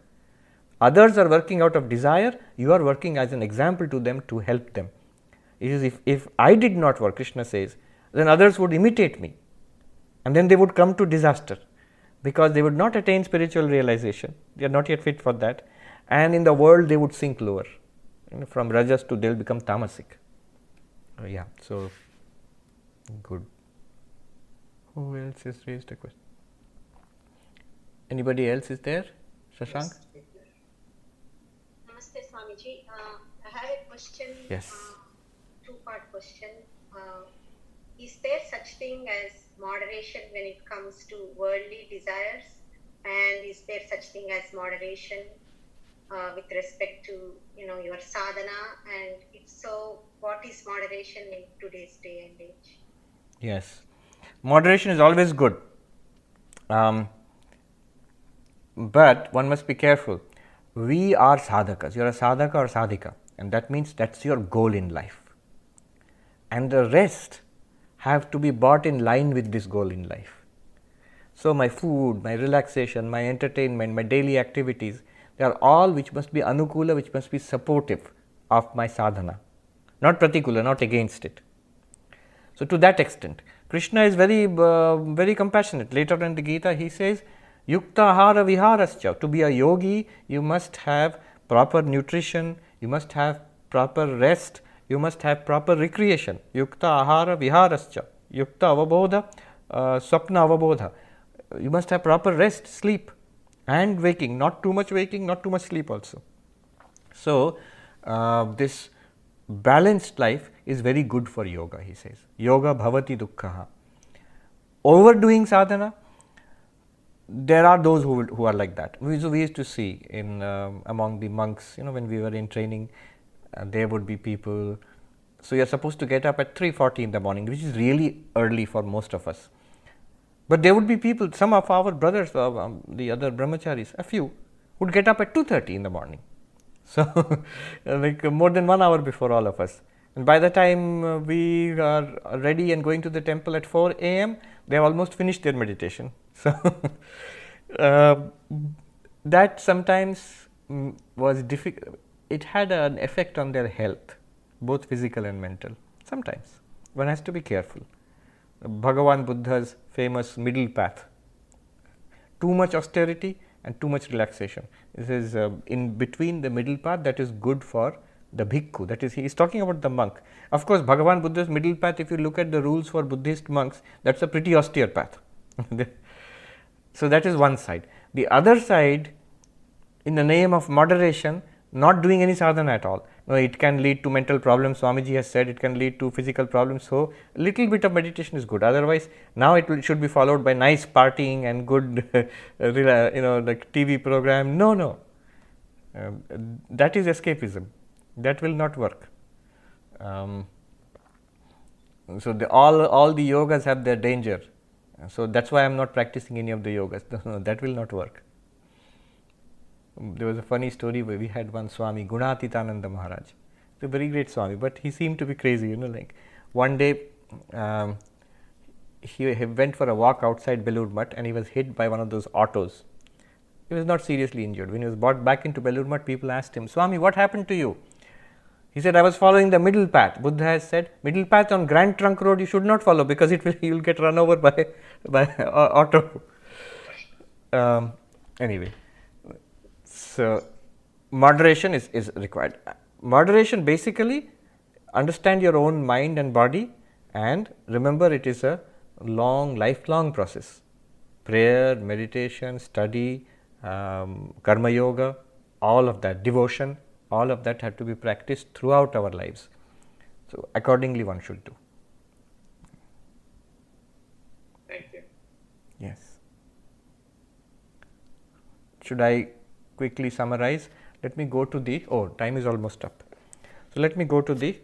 S1: Others are working out of desire, you are working as an example to them to help them. It is if I did not work, Krishna says, then others would imitate me, and then they would come to disaster, because they would not attain spiritual realization. They are not yet fit for that, and in the world they would sink lower. From rajas to they'll become tamasic. So good. Who else has raised a question? Anybody else is there? Shashank?
S5: Namaste Swamiji. I have a question.
S1: Yes.
S5: 2-part question. Is there such thing as moderation when it comes to worldly desires? And is there such thing as moderation with respect to your sadhana? And if so, what is moderation in today's day and age?
S1: Yes, moderation is always good, but one must be careful. We are sadhakas. You are a sadhaka or sadhika, and that means that's your goal in life, and the rest have to be brought in line with this goal in life. So my food, my relaxation, my entertainment, my daily activities, they are all which must be anukula, which must be supportive of my sadhana, not pratikula, not against it. So to that extent, Krishna is very compassionate. Later in the Gita, he says, Yukta ahara viharascha. To be a yogi, you must have proper nutrition, you must have proper rest, you must have proper recreation. Yukta ahara viharascha. Yukta avabodha, swapna avabodha. You must have proper rest, sleep, and waking. Not too much waking, not too much sleep also. So, this balanced life is very good for yoga, he says. Yoga bhavati dukkhaha. Overdoing sadhana, there are those who are like that. We used to see in among the monks, when we were in training, there would be people So you are supposed to get up at 3:40 in the morning, which is really early for most of us. But there would be people, some of our brothers, the other brahmacharis, a few, would get up at 2:30 in the morning. So like more than 1 hour before all of us. And by the time we are ready and going to the temple at 4 a.m., they have almost finished their meditation. So that sometimes was difficult. It had an effect on their health, both physical and mental. Sometimes one has to be careful. Bhagavan Buddha's famous middle path: too much austerity and too much relaxation. This is in between the middle path that is good for the bhikkhu. That is, he is talking about the monk. Of course, Bhagavan Buddha's middle path, if you look at the rules for Buddhist monks, that's a pretty austere path. So that is one side. The other side, in the name of moderation, not doing any sadhana at all. No, it can lead to mental problems. Swamiji has said it can lead to physical problems. So a little bit of meditation is good. Otherwise, now it should be followed by nice partying and good, like TV program. No. That is escapism. That will not work. So all the yogas have their danger. So that's why I am not practicing any of the yogas. No, that will not work. There was a funny story where we had one Swami, Gunatitananda Maharaj. He's a very great Swami, but he seemed to be crazy, like one day he went for a walk outside Belur Mutt and he was hit by one of those autos. He was not seriously injured. When he was brought back into Belur Mutt, people asked him, Swami, what happened to you? He said, I was following the middle path. Buddha has said, middle path on Grand Trunk Road you should not follow because you will get run over by auto. Anyway. So, moderation is required. Moderation basically, understand your own mind and body, and remember it is a lifelong process. Prayer, meditation, study, karma yoga, all of that, devotion, all of that have to be practiced throughout our lives. So, accordingly one should do.
S3: Thank you.
S1: Yes. Should I quickly summarize? Let me go to time is almost up. So let me go to the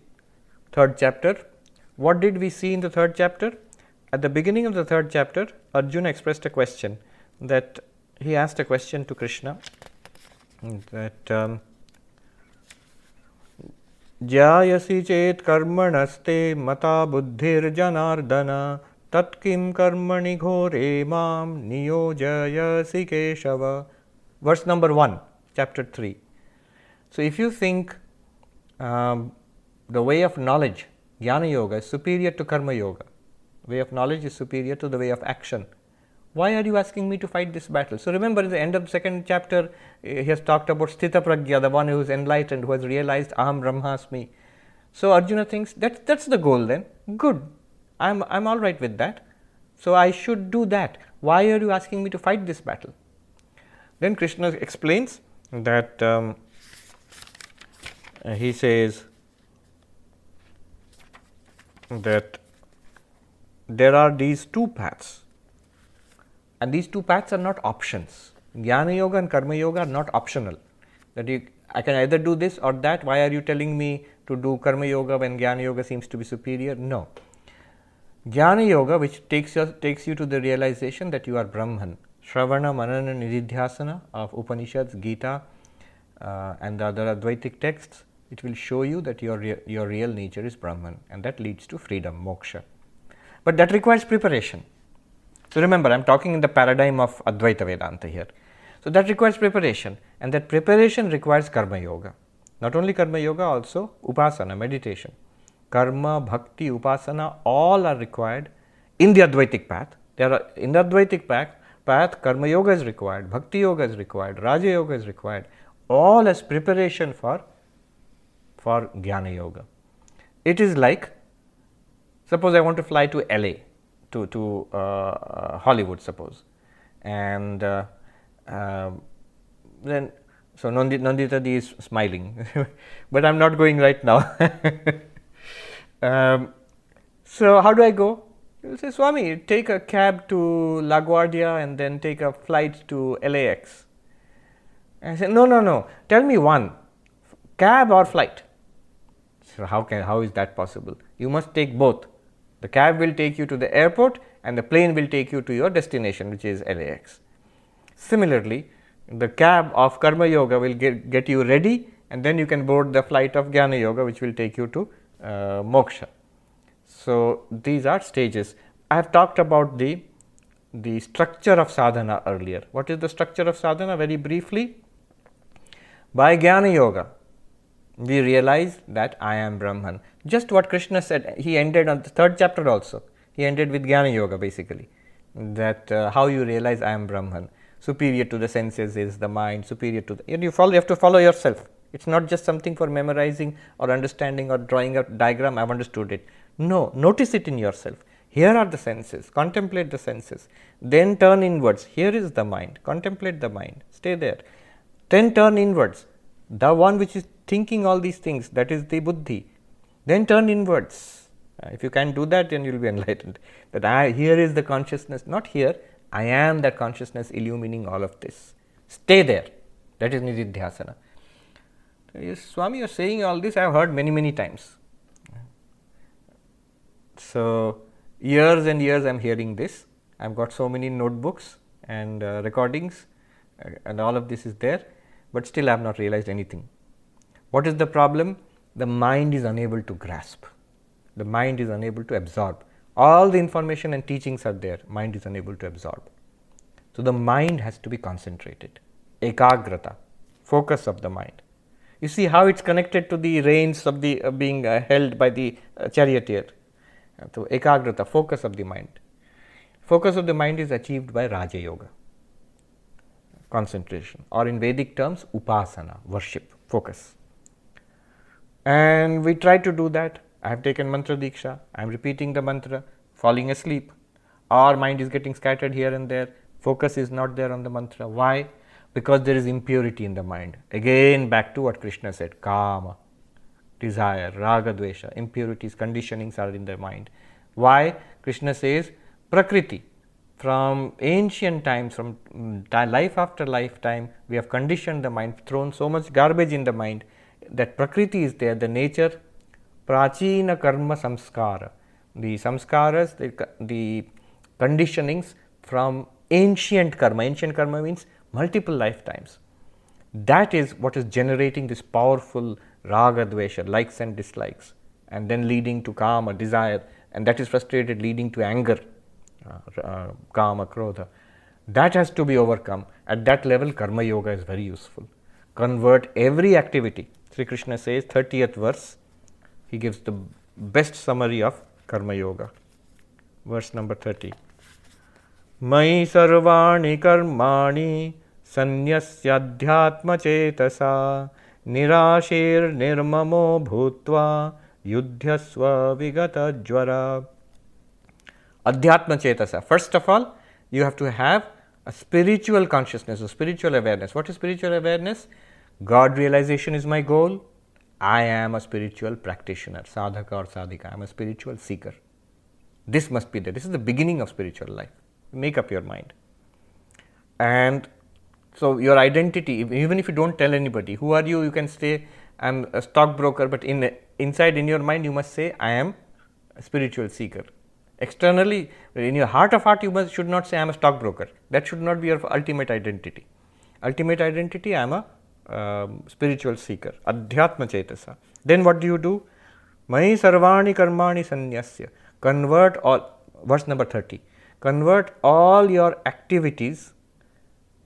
S1: third chapter. What did we see in the third chapter? At the beginning of the third chapter, Arjuna expressed a question, that he asked a question to Krishna, that Jayasi chet karmanaste mata buddhir janardana tat kim karmani ghore evaṁ niyojayasi keshava. Verse number 1, chapter 3. So, if you think the way of knowledge, jnana yoga, is superior to karma yoga, way of knowledge is superior to the way of action, why are you asking me to fight this battle? So, remember at the end of the second chapter, he has talked about sthita prajna, the one who is enlightened, who has realized aham brahmasmi. So, Arjuna thinks that's the goal then. Good, I'm all right with that. So, I should do that. Why are you asking me to fight this battle? Then Krishna explains that he says that there are these two paths, and these two paths are not options. Jnana yoga and karma yoga are not optional. That I can either do this or that. Why are you telling me to do karma yoga when jnana yoga seems to be superior? No. Jnana yoga, which takes you to the realization that you are Brahman. Shravana, Manana, Nididhyasana of Upanishads, Gita, and the other Advaitic texts, it will show you that your real nature is Brahman, and that leads to freedom, moksha. But that requires preparation. So remember, I am talking in the paradigm of Advaita Vedanta here. So that requires preparation, and that preparation requires karma yoga. Not only karma yoga, also upasana, meditation. Karma, bhakti, upasana, all are required in the Advaitic path. In the Advaitic path, karma yoga is required, bhakti yoga is required, raja yoga is required, all as preparation for jnana yoga. It is like, suppose I want to fly to LA, to Hollywood, suppose, and then, so Nandita Di is smiling, but I am not going right now. So how do I go? You will say, Swami, take a cab to LaGuardia and then take a flight to LAX. And I say, no, tell me one, cab or flight? So how is that possible? You must take both. The cab will take you to the airport and the plane will take you to your destination, which is LAX. Similarly, the cab of Karma Yoga will get you ready, and then you can board the flight of Jnana Yoga, which will take you to moksha. So these are stages. I have talked about the structure of sadhana earlier. What is the structure of sadhana? Very briefly, by Jnana Yoga, we realize that I am Brahman. Just what Krishna said, he ended on the 3rd chapter also. He ended with Jnana Yoga basically, that how you realize I am Brahman. Superior to the senses is the mind, superior to the, you have to follow yourself. It's not just something for memorizing or understanding or drawing a diagram, I've understood it. No, notice it in yourself. Here are the senses, contemplate the senses. Then turn inwards, here is the mind, contemplate the mind, stay there. Then turn inwards, the one which is thinking all these things, that is the buddhi. Then turn inwards. If you can do that, then you will be enlightened. That here is the consciousness, not here, I am that consciousness illumining all of this. Stay there. That is nididhyasana. Yes, Swami, you are saying all this, I have heard many, many times. So, years and years I am hearing this. I have got so many notebooks and recordings, and all of this is there, but still I have not realized anything. What is the problem? The mind is unable to grasp. The mind is unable to absorb. All the information and teachings are there, mind is unable to absorb. So the mind has to be concentrated. Ekagrata, focus of the mind. You see how it's connected to the reins of the being held by the charioteer. So ekagrata, focus of the mind. Focus of the mind is achieved by Raja Yoga, concentration, or in Vedic terms, upasana, worship, focus. And we try to do that. I have taken mantra diksha, I am repeating the mantra, falling asleep. Our mind is getting scattered here and there. Focus is not there on the mantra. Why? Because there is impurity in the mind. Again, back to what Krishna said, kama, desire, raga, dvesha, impurities, conditionings are in the mind. Why? Krishna says, prakriti. From ancient times, from life after lifetime, we have conditioned the mind, thrown so much garbage in the mind, that prakriti is there, the nature, prachina karma samskara, the samskaras, the conditionings from ancient karma. Ancient karma means multiple lifetimes. That is what is generating this powerful raga dvesha, likes and dislikes, and then leading to kama, desire, and that is frustrated, leading to anger, kama, krodha. That has to be overcome. At that level, karma yoga is very useful. Convert every activity. Sri Krishna says, 30th verse, he gives the best summary of karma yoga. Verse number 30. Mai sarvani karmani sanyasyadhyatmacetasa nirashir nirmamo bhutva yudhyasva vigata jvara. Adhyatma cetasa. First of all, you have to have a spiritual consciousness, a spiritual awareness. What is spiritual awareness? God realization is my goal. I am a spiritual practitioner, sadhaka or sadhika. I am a spiritual seeker. This must be there. This is the beginning of spiritual life. Make up your mind. And so your identity, even if you don't tell anybody, who are you? You can say, I am a stockbroker, but inside in your mind you must say, I am a spiritual seeker. Externally, in your heart of heart, you should not say, I am a stockbroker. That should not be your ultimate identity. Ultimate identity, I am a spiritual seeker, adhyatma cetasa. Then what do? Mai sarvani karmani sanyasya. Convert all, verse number 30. Convert all your activities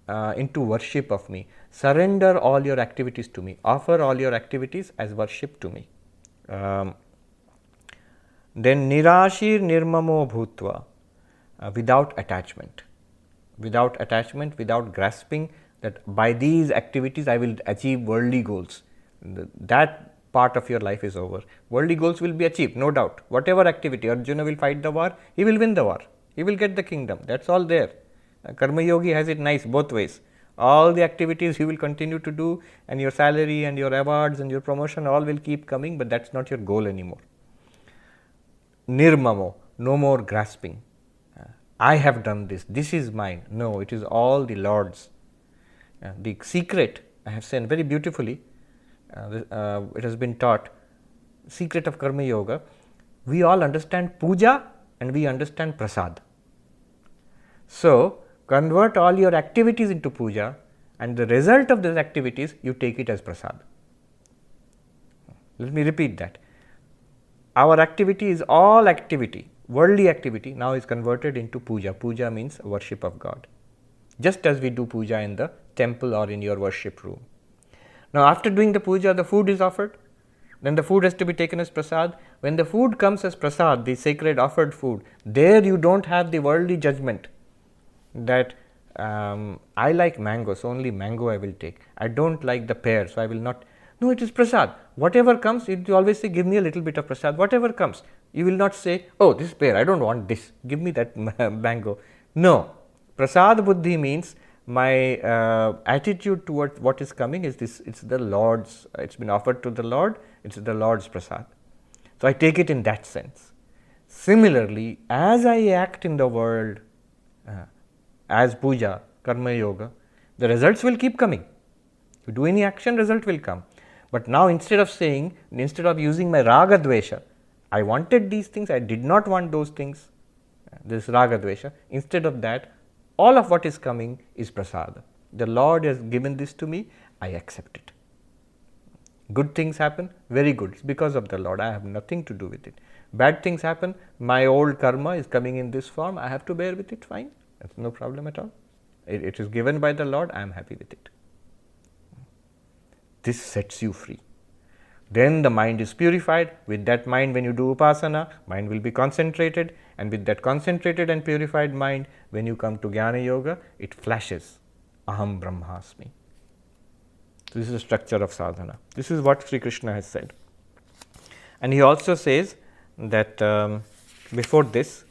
S1: into worship of me. Surrender all your activities to me. Offer all your activities as worship to me. Then nirashir nirmamo bhutva, without attachment. Without attachment, without grasping that by these activities I will achieve worldly goals. That part of your life is over. Worldly goals will be achieved, no doubt. Whatever activity, Arjuna will fight the war, he will win the war. He will get the kingdom. That's all there. Karma Yogi has it nice both ways. All the activities you will continue to do, and your salary and your awards and your promotion all will keep coming, but that's not your goal anymore. Nirmamo, no more grasping. I have done this, this is mine. No, it is all the Lord's. The secret, I have said very beautifully, it has been taught, secret of karma yoga, we all understand puja and we understand prasad. So, convert all your activities into puja, and the result of those activities you take it as prasad. Let me repeat that. Our activity is all activity, worldly activity, now is converted into puja. Puja means worship of God. Just as we do puja in the temple or in your worship room. Now, after doing the puja, the food is offered. Then the food has to be taken as prasad. When the food comes as prasad, the sacred offered food, there you don't have the worldly judgment that I like mango, so only mango I will take. I don't like the pear, so I will not. No, it is prasad. Whatever comes, you always say, give me a little bit of prasad. Whatever comes, you will not say, oh, this pear, I don't want this. Give me that mango. No, prasad buddhi means my attitude towards what is coming is this. It's the Lord's. It's been offered to the Lord. It's the Lord's prasad. So I take it in that sense. Similarly, as I act in the world as puja, karma yoga, the results will keep coming. You do any action, result will come. But now instead of using my raga dvesha, I wanted these things, I did not want those things, this raga dvesha. Instead of that, all of what is coming is prasada. The Lord has given this to me, I accept it. Good things happen, very good, it's because of the Lord, I have nothing to do with it. Bad things happen, my old karma is coming in this form, I have to bear with it, fine, that's no problem at all. It is given by the Lord, I am happy with it. This sets you free. Then the mind is purified. With that mind, when you do upasana, mind will be concentrated, and with that concentrated and purified mind, when you come to jnana yoga, it flashes, aham brahmasmi. This is the structure of sadhana. This is what Sri Krishna has said. And he also says that before this,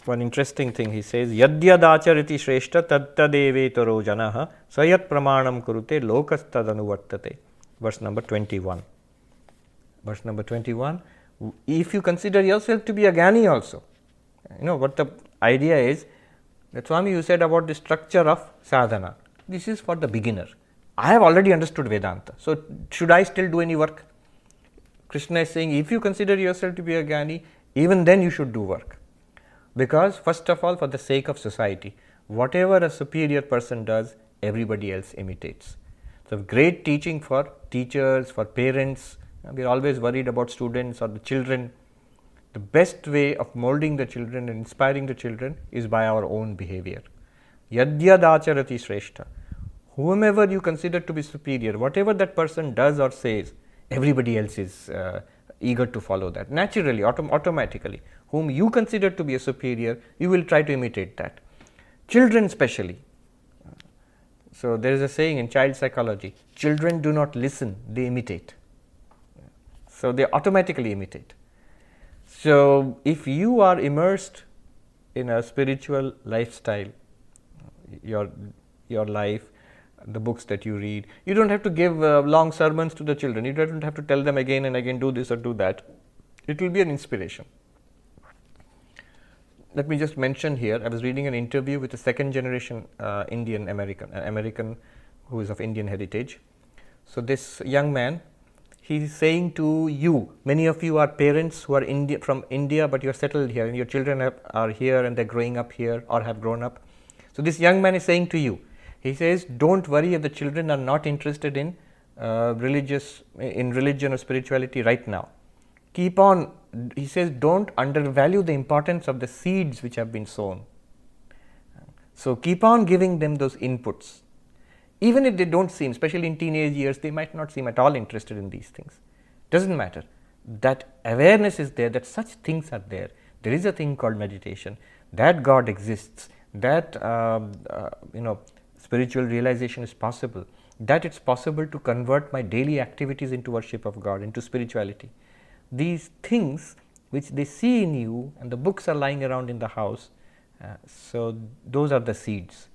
S1: one interesting thing he says, yadyadachariti shreshta tattadevetaro janaha sayat pramanam kurute lokastadanuvartate. Verse number 21. Verse number 21. If you consider yourself to be a jnani also, you know what the idea is, that Swami, you said about the structure of sadhana. This is for the beginner. I have already understood Vedanta, so should I still do any work? Krishna is saying, if you consider yourself to be a jnani, even then you should do work. Because first of all, for the sake of society, whatever a superior person does, everybody else imitates. So great teaching for teachers, for parents. We are always worried about students or the children. The best way of molding the children and inspiring the children is by our own behavior. Yadyadacharati shreshta. Whomever you consider to be superior, whatever that person does or says, everybody else is eager to follow that. Naturally, automatically. Whom you consider to be a superior, you will try to imitate that. Children especially. So there is a saying in child psychology, children do not listen, they imitate. So they automatically imitate. So if you are immersed in a spiritual lifestyle, your life, the books that you read, you don't have to give long sermons to the children. You don't have to tell them again and again, do this or do that. It will be an inspiration. Let me just mention here, I was reading an interview with a second generation Indian American who is of Indian heritage. So this young man, he is saying to you, many of you are parents who are from India, but you are settled here and your children are here and they are growing up here or have grown up. So this young man is saying to you, he says, don't worry if the children are not interested in religion or spirituality right now. Keep on, he says, don't undervalue the importance of the seeds which have been sown. So keep on giving them those inputs. Even if they don't seem, especially in teenage years, they might not seem at all interested in these things. Doesn't matter. That awareness is there, that such things are there. There is a thing called meditation, that God exists, that spiritual realization is possible, that it's possible to convert my daily activities into worship of God, into spirituality. These things which they see in you, and the books are lying around in the house, so those are the seeds.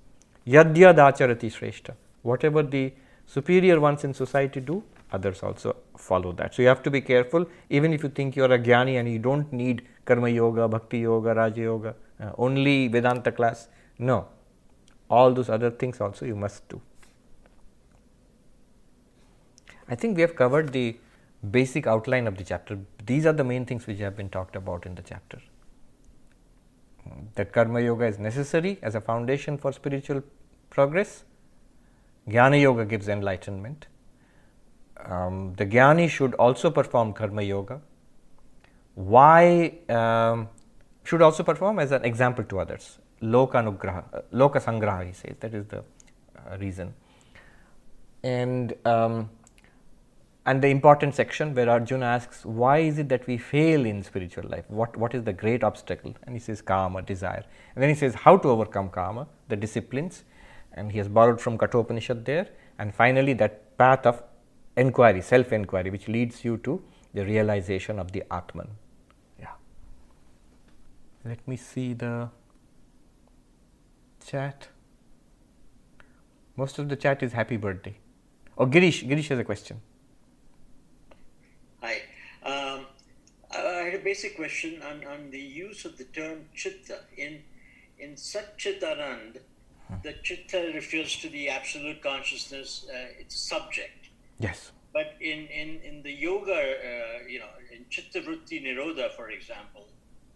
S1: Yadyadacharati shreshta. Whatever the superior ones in society do, others also follow that. So you have to be careful, even if you think you are a jnani and you don't need karma yoga, bhakti yoga, raja yoga, only Vedanta class. No, all those other things also you must do. I think we have covered the basic outline of the chapter. These are the main things which have been talked about in the chapter. That karma yoga is necessary as a foundation for spiritual progress. Jnana yoga gives enlightenment. The jnani should also perform karma yoga. Why should also perform as an example to others? Loka sangraha, he says, that is the reason. And the important section where Arjuna asks, why is it that we fail in spiritual life? What is the great obstacle? And he says, kāma, desire. And then he says, how to overcome kāma, the disciplines. And he has borrowed from Kathopanishad there. And finally, that path of inquiry, self-inquiry, which leads you to the realization of the ātmanā. Yeah. Let me see the chat. Most of the chat is happy birthday. Oh, Girish has a question.
S6: Hi. I had a basic question on the use of the term chitta. In Satchitanand, the chitta refers to the absolute consciousness, it's a subject.
S1: Yes.
S6: But in the yoga, in chitta vritti nirodha, for example,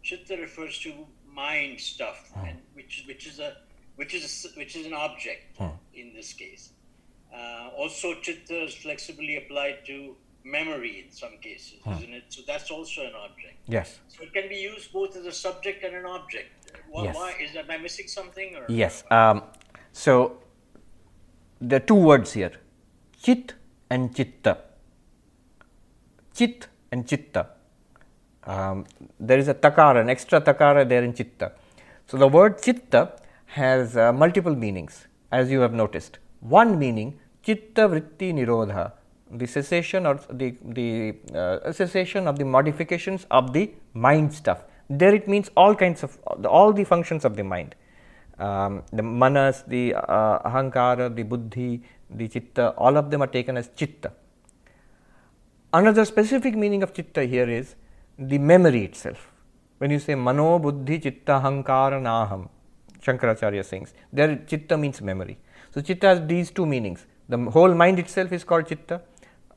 S6: chitta refers to mind stuff, and which is an object in this case. Also, chitta is flexibly applied to memory in some cases, isn't it? So that's also an object.
S1: Yes.
S6: So it can be used both as a subject and an object.
S1: Yes.
S6: Why am I missing something? Or?
S1: Yes. So there are two words here: chit and chitta. Chit and chitta. There is a takara, an extra takara there in chitta. So the word chitta has multiple meanings, as you have noticed. One meaning, chitta vritti nirodha, the cessation or the cessation of the modifications of the mind stuff. There it means all the functions of the mind. The manas, the ahankara, the buddhi, the chitta, all of them are taken as chitta. Another specific meaning of chitta here is the memory itself. When you say mano, buddhi, chitta, ahankara, naham, Shankaracharya sings, there chitta means memory. So chitta has these two meanings. The whole mind itself is called chitta.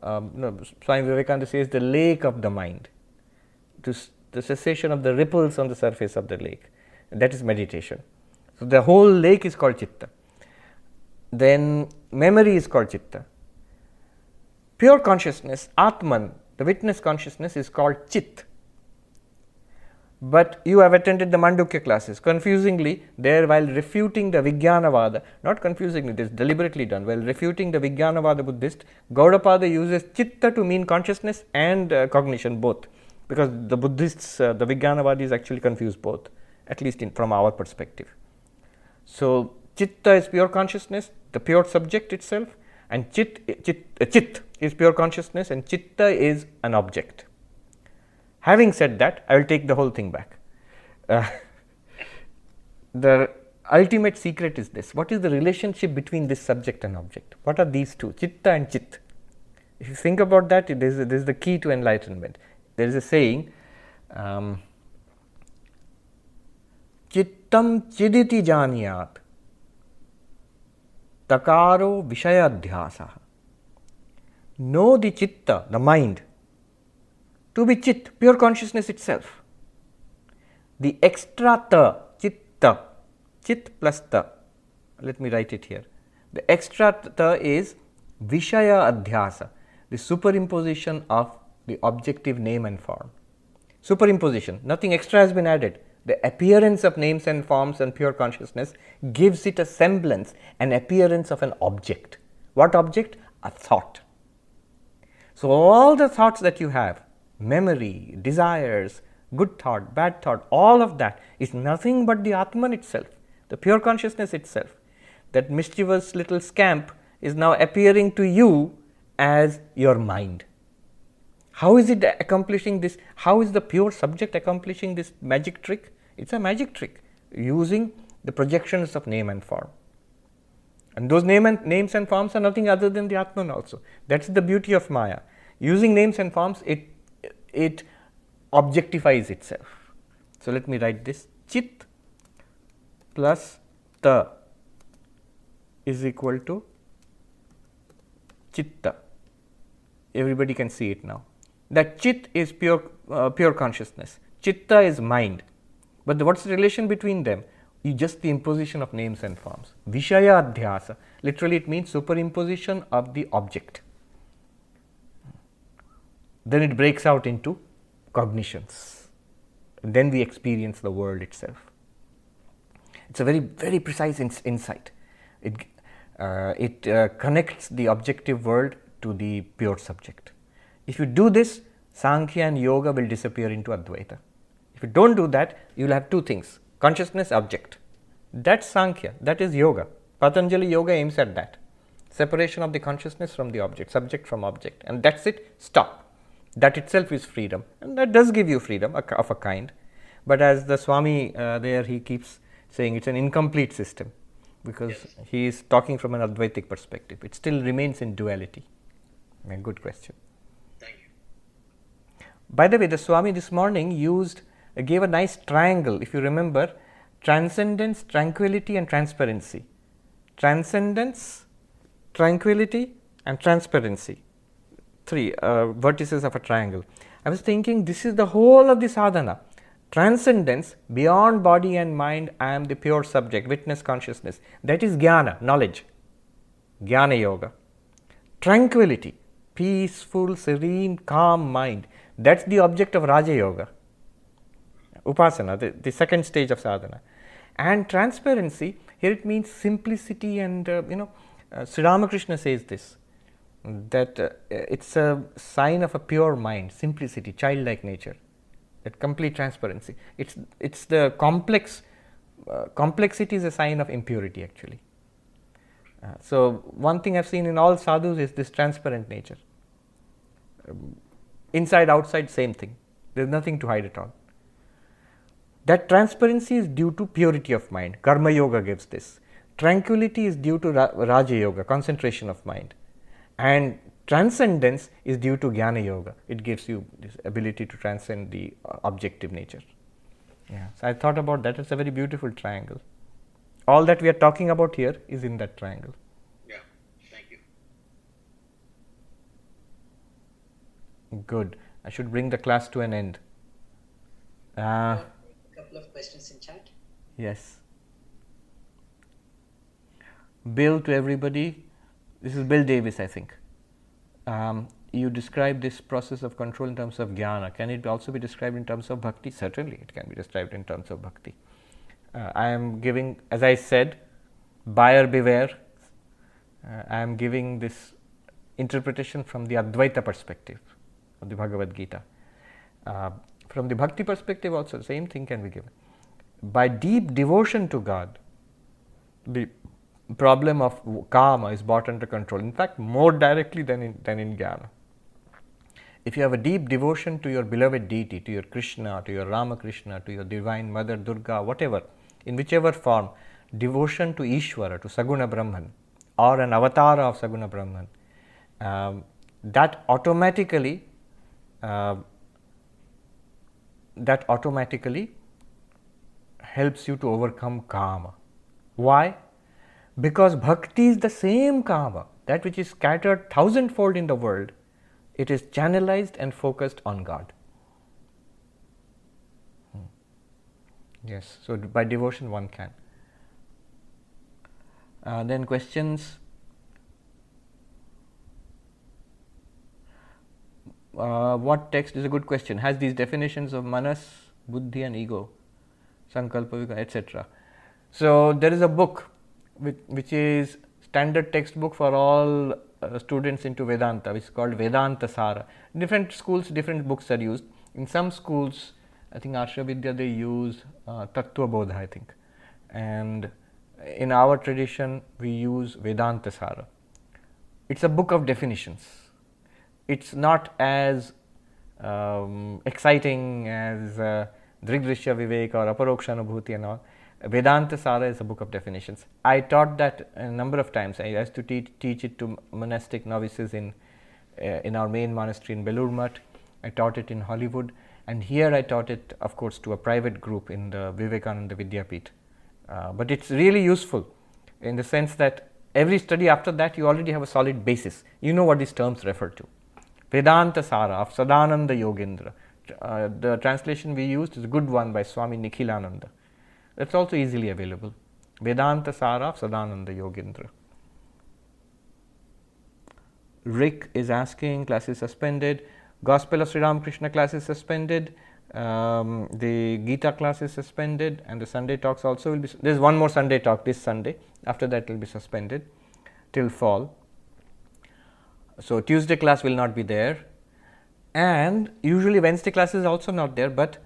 S1: Swami Vivekananda says the lake of the mind, the cessation of the ripples on the surface of the lake. That is meditation. So the whole lake is called chitta. Then memory is called chitta. Pure consciousness, ātmanā, the witness consciousness, is called chit. But you have attended the Mandukya classes. Confusingly, there while refuting the Vijnanavada, not confusingly, this is deliberately done, while refuting the Vijnanavada Buddhist, Gaudapada uses chitta to mean consciousness and cognition both. Because the Buddhists, the Vijnanavadis actually confuse both, at least from our perspective. So, chitta is pure consciousness, the pure subject itself, and chit is pure consciousness, and chitta is an object. Having said that, I will take the whole thing back. The ultimate secret is this. What is the relationship between this subject and object? What are these two, chitta and chit? If you think about that, this is the key to enlightenment. There is a saying, chittam chiditi janiyat takaro vishayadhyasah. Know the chitta, the mind, to be chit, pure consciousness itself. The extra ta, chitta, chit plus ta. Let me write it here. The extra ta is vishaya adhyasa, the superimposition of the objective name and form. Superimposition, nothing extra has been added. The appearance of names and forms and pure consciousness gives it a semblance, an appearance of an object. What object? A thought. So all the thoughts that you have, memory, desires, good thought, bad thought, all of that is nothing but the ātmanā itself, the pure consciousness itself. That mischievous little scamp is now appearing to you as your mind. How is it accomplishing this? How is the pure subject accomplishing this magic trick? It's a magic trick using the projections of name and form. And those names and forms are nothing other than the ātmanā also. That's the beauty of Maya. Using names and forms, it objectifies itself. So let me write this. Chit plus ta is equal to chitta. everybody can see it now. That chit is pure consciousness. Chitta is mind. But what's the relation between them? Just the imposition of names and forms. Vishaya adhyasa. Literally it means superimposition of the object. Then it breaks out into cognitions. And then we experience the world itself. It's a very, very precise insight. It connects the objective world to the pure subject. If you do this, Sankhya and Yoga will disappear into Advaita. If you don't do that, you will have two things: consciousness, object. That's Sankhya, that is Yoga. Patanjali Yoga aims at that. Separation of the consciousness from the object, subject from object. And that's it, stop. That itself is freedom. And that does give you freedom of a kind. But as the Swami there, he keeps saying it's an incomplete system. Because he is talking from an Advaitic perspective. It still remains in duality. A good question.
S6: Thank you.
S1: By the way, the Swami this morning gave a nice triangle, if you remember: transcendence, tranquility and transparency. Transcendence, tranquility and transparency. Three vertices of a triangle. I was thinking this is the whole of the sadhana. Transcendence, beyond body and mind, I am the pure subject, witness consciousness. That is jnana, knowledge. Jnana yoga. Tranquility, peaceful, serene, calm mind. That's the object of Raja Yoga. Upasana, the second stage of sadhana. And transparency, here it means simplicity and, Sri Ramakrishna says this, that it's a sign of a pure mind, simplicity, childlike nature. That complete transparency. It's the complexity is a sign of impurity actually. So one thing I've seen in all sadhus is this transparent nature. Inside, outside, same thing. There's nothing to hide at all. That transparency is due to purity of mind. Karma yoga gives this. Tranquility is due to Raja yoga, concentration of mind. And transcendence is due to Jnana Yoga. It gives you this ability to transcend the objective nature. So I thought about that. It's a very beautiful triangle. All that we are talking about here is in that triangle.
S6: Yeah, thank you.
S1: Good. I should bring the class to an end.
S2: A couple of questions in chat.
S1: Yes. Bill, to everybody. This is Bill Davis, I think. You describe this process of control in terms of jnana. Can it also be described in terms of bhakti? Certainly, it can be described in terms of bhakti. I am giving, as I said, buyer beware. I am giving this interpretation from the Advaita perspective of the Bhagavad Gita. From the bhakti perspective also, the same thing can be given. By deep devotion to God, the problem of kāma is brought under control. In fact, more directly than in jnana. If you have a deep devotion to your beloved deity, to your Krishna, to your Ramakrishna, to your divine mother Durga, whatever, in whichever form, devotion to Ishvara, to Saguna Brahman, or an avatar of Saguna Brahman, that automatically helps you to overcome kāma. Why? Because bhakti is the same kāma, that which is scattered thousandfold in the world. It is channelized and focused on God. Yes, so by devotion one can. Then questions. What text is a good question? Has these definitions of manas, buddhi and ego, sankalpa, etc. So there is a book which is standard textbook for all students into Vedanta, which is called Vedanta Sara. Different schools, different books are used. In some schools, I think Arsha Vidya, they use Tattva Bodha, I think. And in our tradition, we use Vedanta Sara. It's a book of definitions. It's not as exciting as Drigdrishya Vivek or Aparoksha Anubhuti and all. Vedanta Sara is a book of definitions. I taught that a number of times. I used to teach it to monastic novices in our main monastery in Belur Mutt. I taught it in Hollywood, and here I taught it, of course, to a private group in the Vivekananda Vidyapeeth. But it's really useful in the sense that every study after that you already have a solid basis. You know what these terms refer to. Vedanta Sara of Sadananda Yogendra. The translation we used is a good one by Swami Nikhilananda. That's also easily available. Vedanta Sara of Sadananda Yogendra. Rick is asking, class is suspended. Gospel of Sri Ramakrishna class is suspended. The Gita class is suspended, and the Sunday talks also will be. There's one more Sunday talk this Sunday. After that, it will be suspended till fall. So Tuesday class will not be there, and usually Wednesday class is also not there. But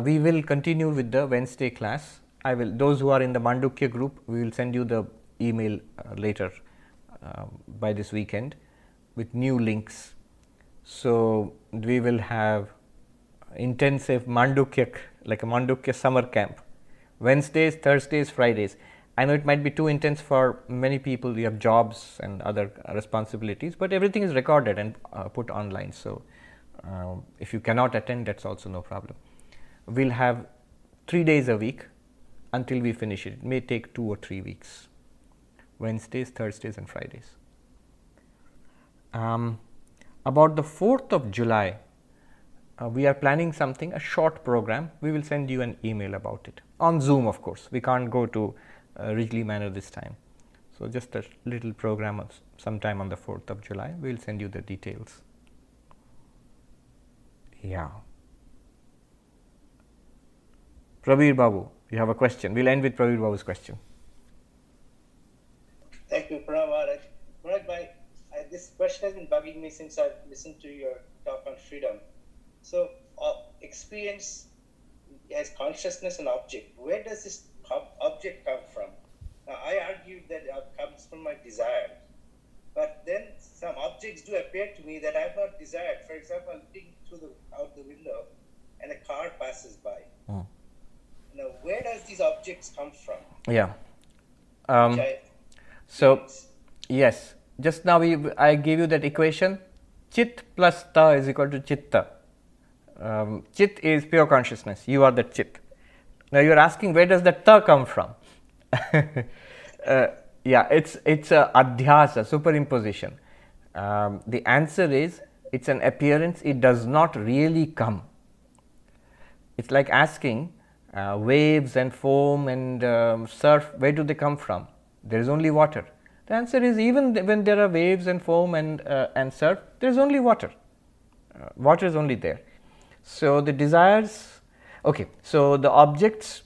S1: we will continue with the Wednesday class. Those who are in the Mandukya group, we will send you the email later by this weekend with new links. So we will have intensive Mandukya, like a Mandukya summer camp, Wednesdays, Thursdays, Fridays. I know it might be too intense for many people. You have jobs and other responsibilities, but everything is recorded and put online. So if you cannot attend, that's also no problem. We'll have 3 days a week until we finish it. It may take 2 or 3 weeks. Wednesdays, Thursdays and Fridays. About the 4th of July, we are planning something, a short program. We will send you an email about it. On Zoom, of course. We can't go to Ridgely Manor this time. So just a little program of sometime on the 4th of July. We will send you the details. Yeah. Prabir Babu, you have a question. We'll end with Prabir Babu's question.
S7: Thank you, Prabhupada. Maharaj, this question has been bugging me since I've listened to your talk on freedom. So, experience has consciousness and object. Where does this object come from? Now, I argue that it comes from my desire. But then some objects do appear to me that I have not desired. For example, I'm looking out the window and a car passes by. Now, where does these objects come from?
S1: Yeah. Yes. Just now I gave you that equation. Chit plus ta is equal to chitta. Chit is pure consciousness. You are the chit. Now you are asking, where does the ta come from? It's a adhyasa, superimposition. The answer is, it's an appearance. It does not really come. It's like asking waves and foam and surf, where do they come from? There is only water. The answer is, even when there are waves and foam and surf, there is only water. Water is only there. So the desires, so the objects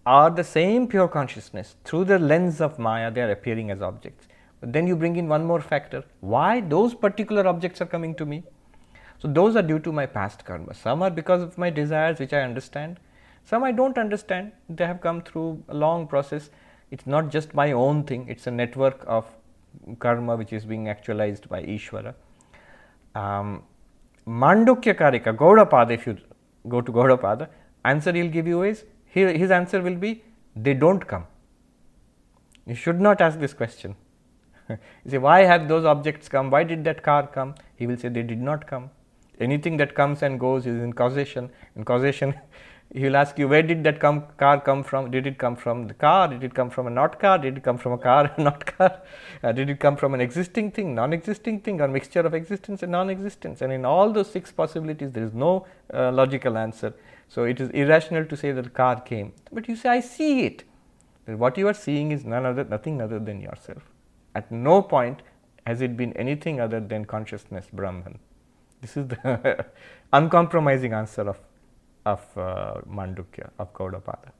S1: are the same pure consciousness. Through the lens of Maya, they are appearing as objects. But then you bring in one more factor. Why those particular objects are coming to me? So those are due to my past karma. Some are because of my desires, which I understand. Some I don't understand. They have come through a long process. It's not just my own thing. It's a network of karma which is being actualized by Ishvara. Mandukya Karika, Gaudapada, if you go to Gaudapada, answer he'll give you is, his answer will be, they don't come. You should not ask this question. You say, why have those objects come? Why did that car come? He will say, they did not come. Anything that comes and goes is in causation. In causation, he will ask you, where did that car come from? Did it come from the car? Did it come from a not car? Did it come from a car, not car? Did it come from an existing thing, non-existing thing, or mixture of existence and non-existence? And in all those 6 possibilities, there is no logical answer. So it is irrational to say that the car came. But you say, I see it. But what you are seeing is nothing other than yourself. At no point has it been anything other than consciousness, Brahman. This is the uncompromising answer of Mandukya, of Gaudapada.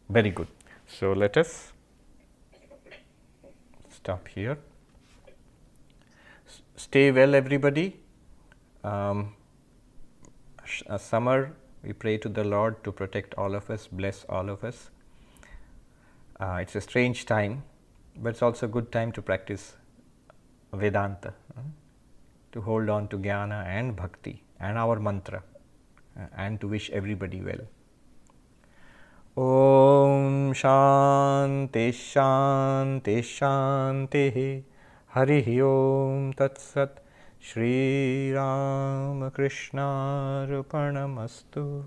S1: Very good. So let us stop here. Stay well, everybody. Summer, we pray to the Lord to protect all of us, bless all of us. It's a strange time, but it's also a good time to practice Vedanta, to hold on to Jnana and Bhakti and our mantra, and to wish everybody well. Om Shanti Shanti Shanti Harihi Om Tat Sat Shri Ramakrishna Arpanamastu.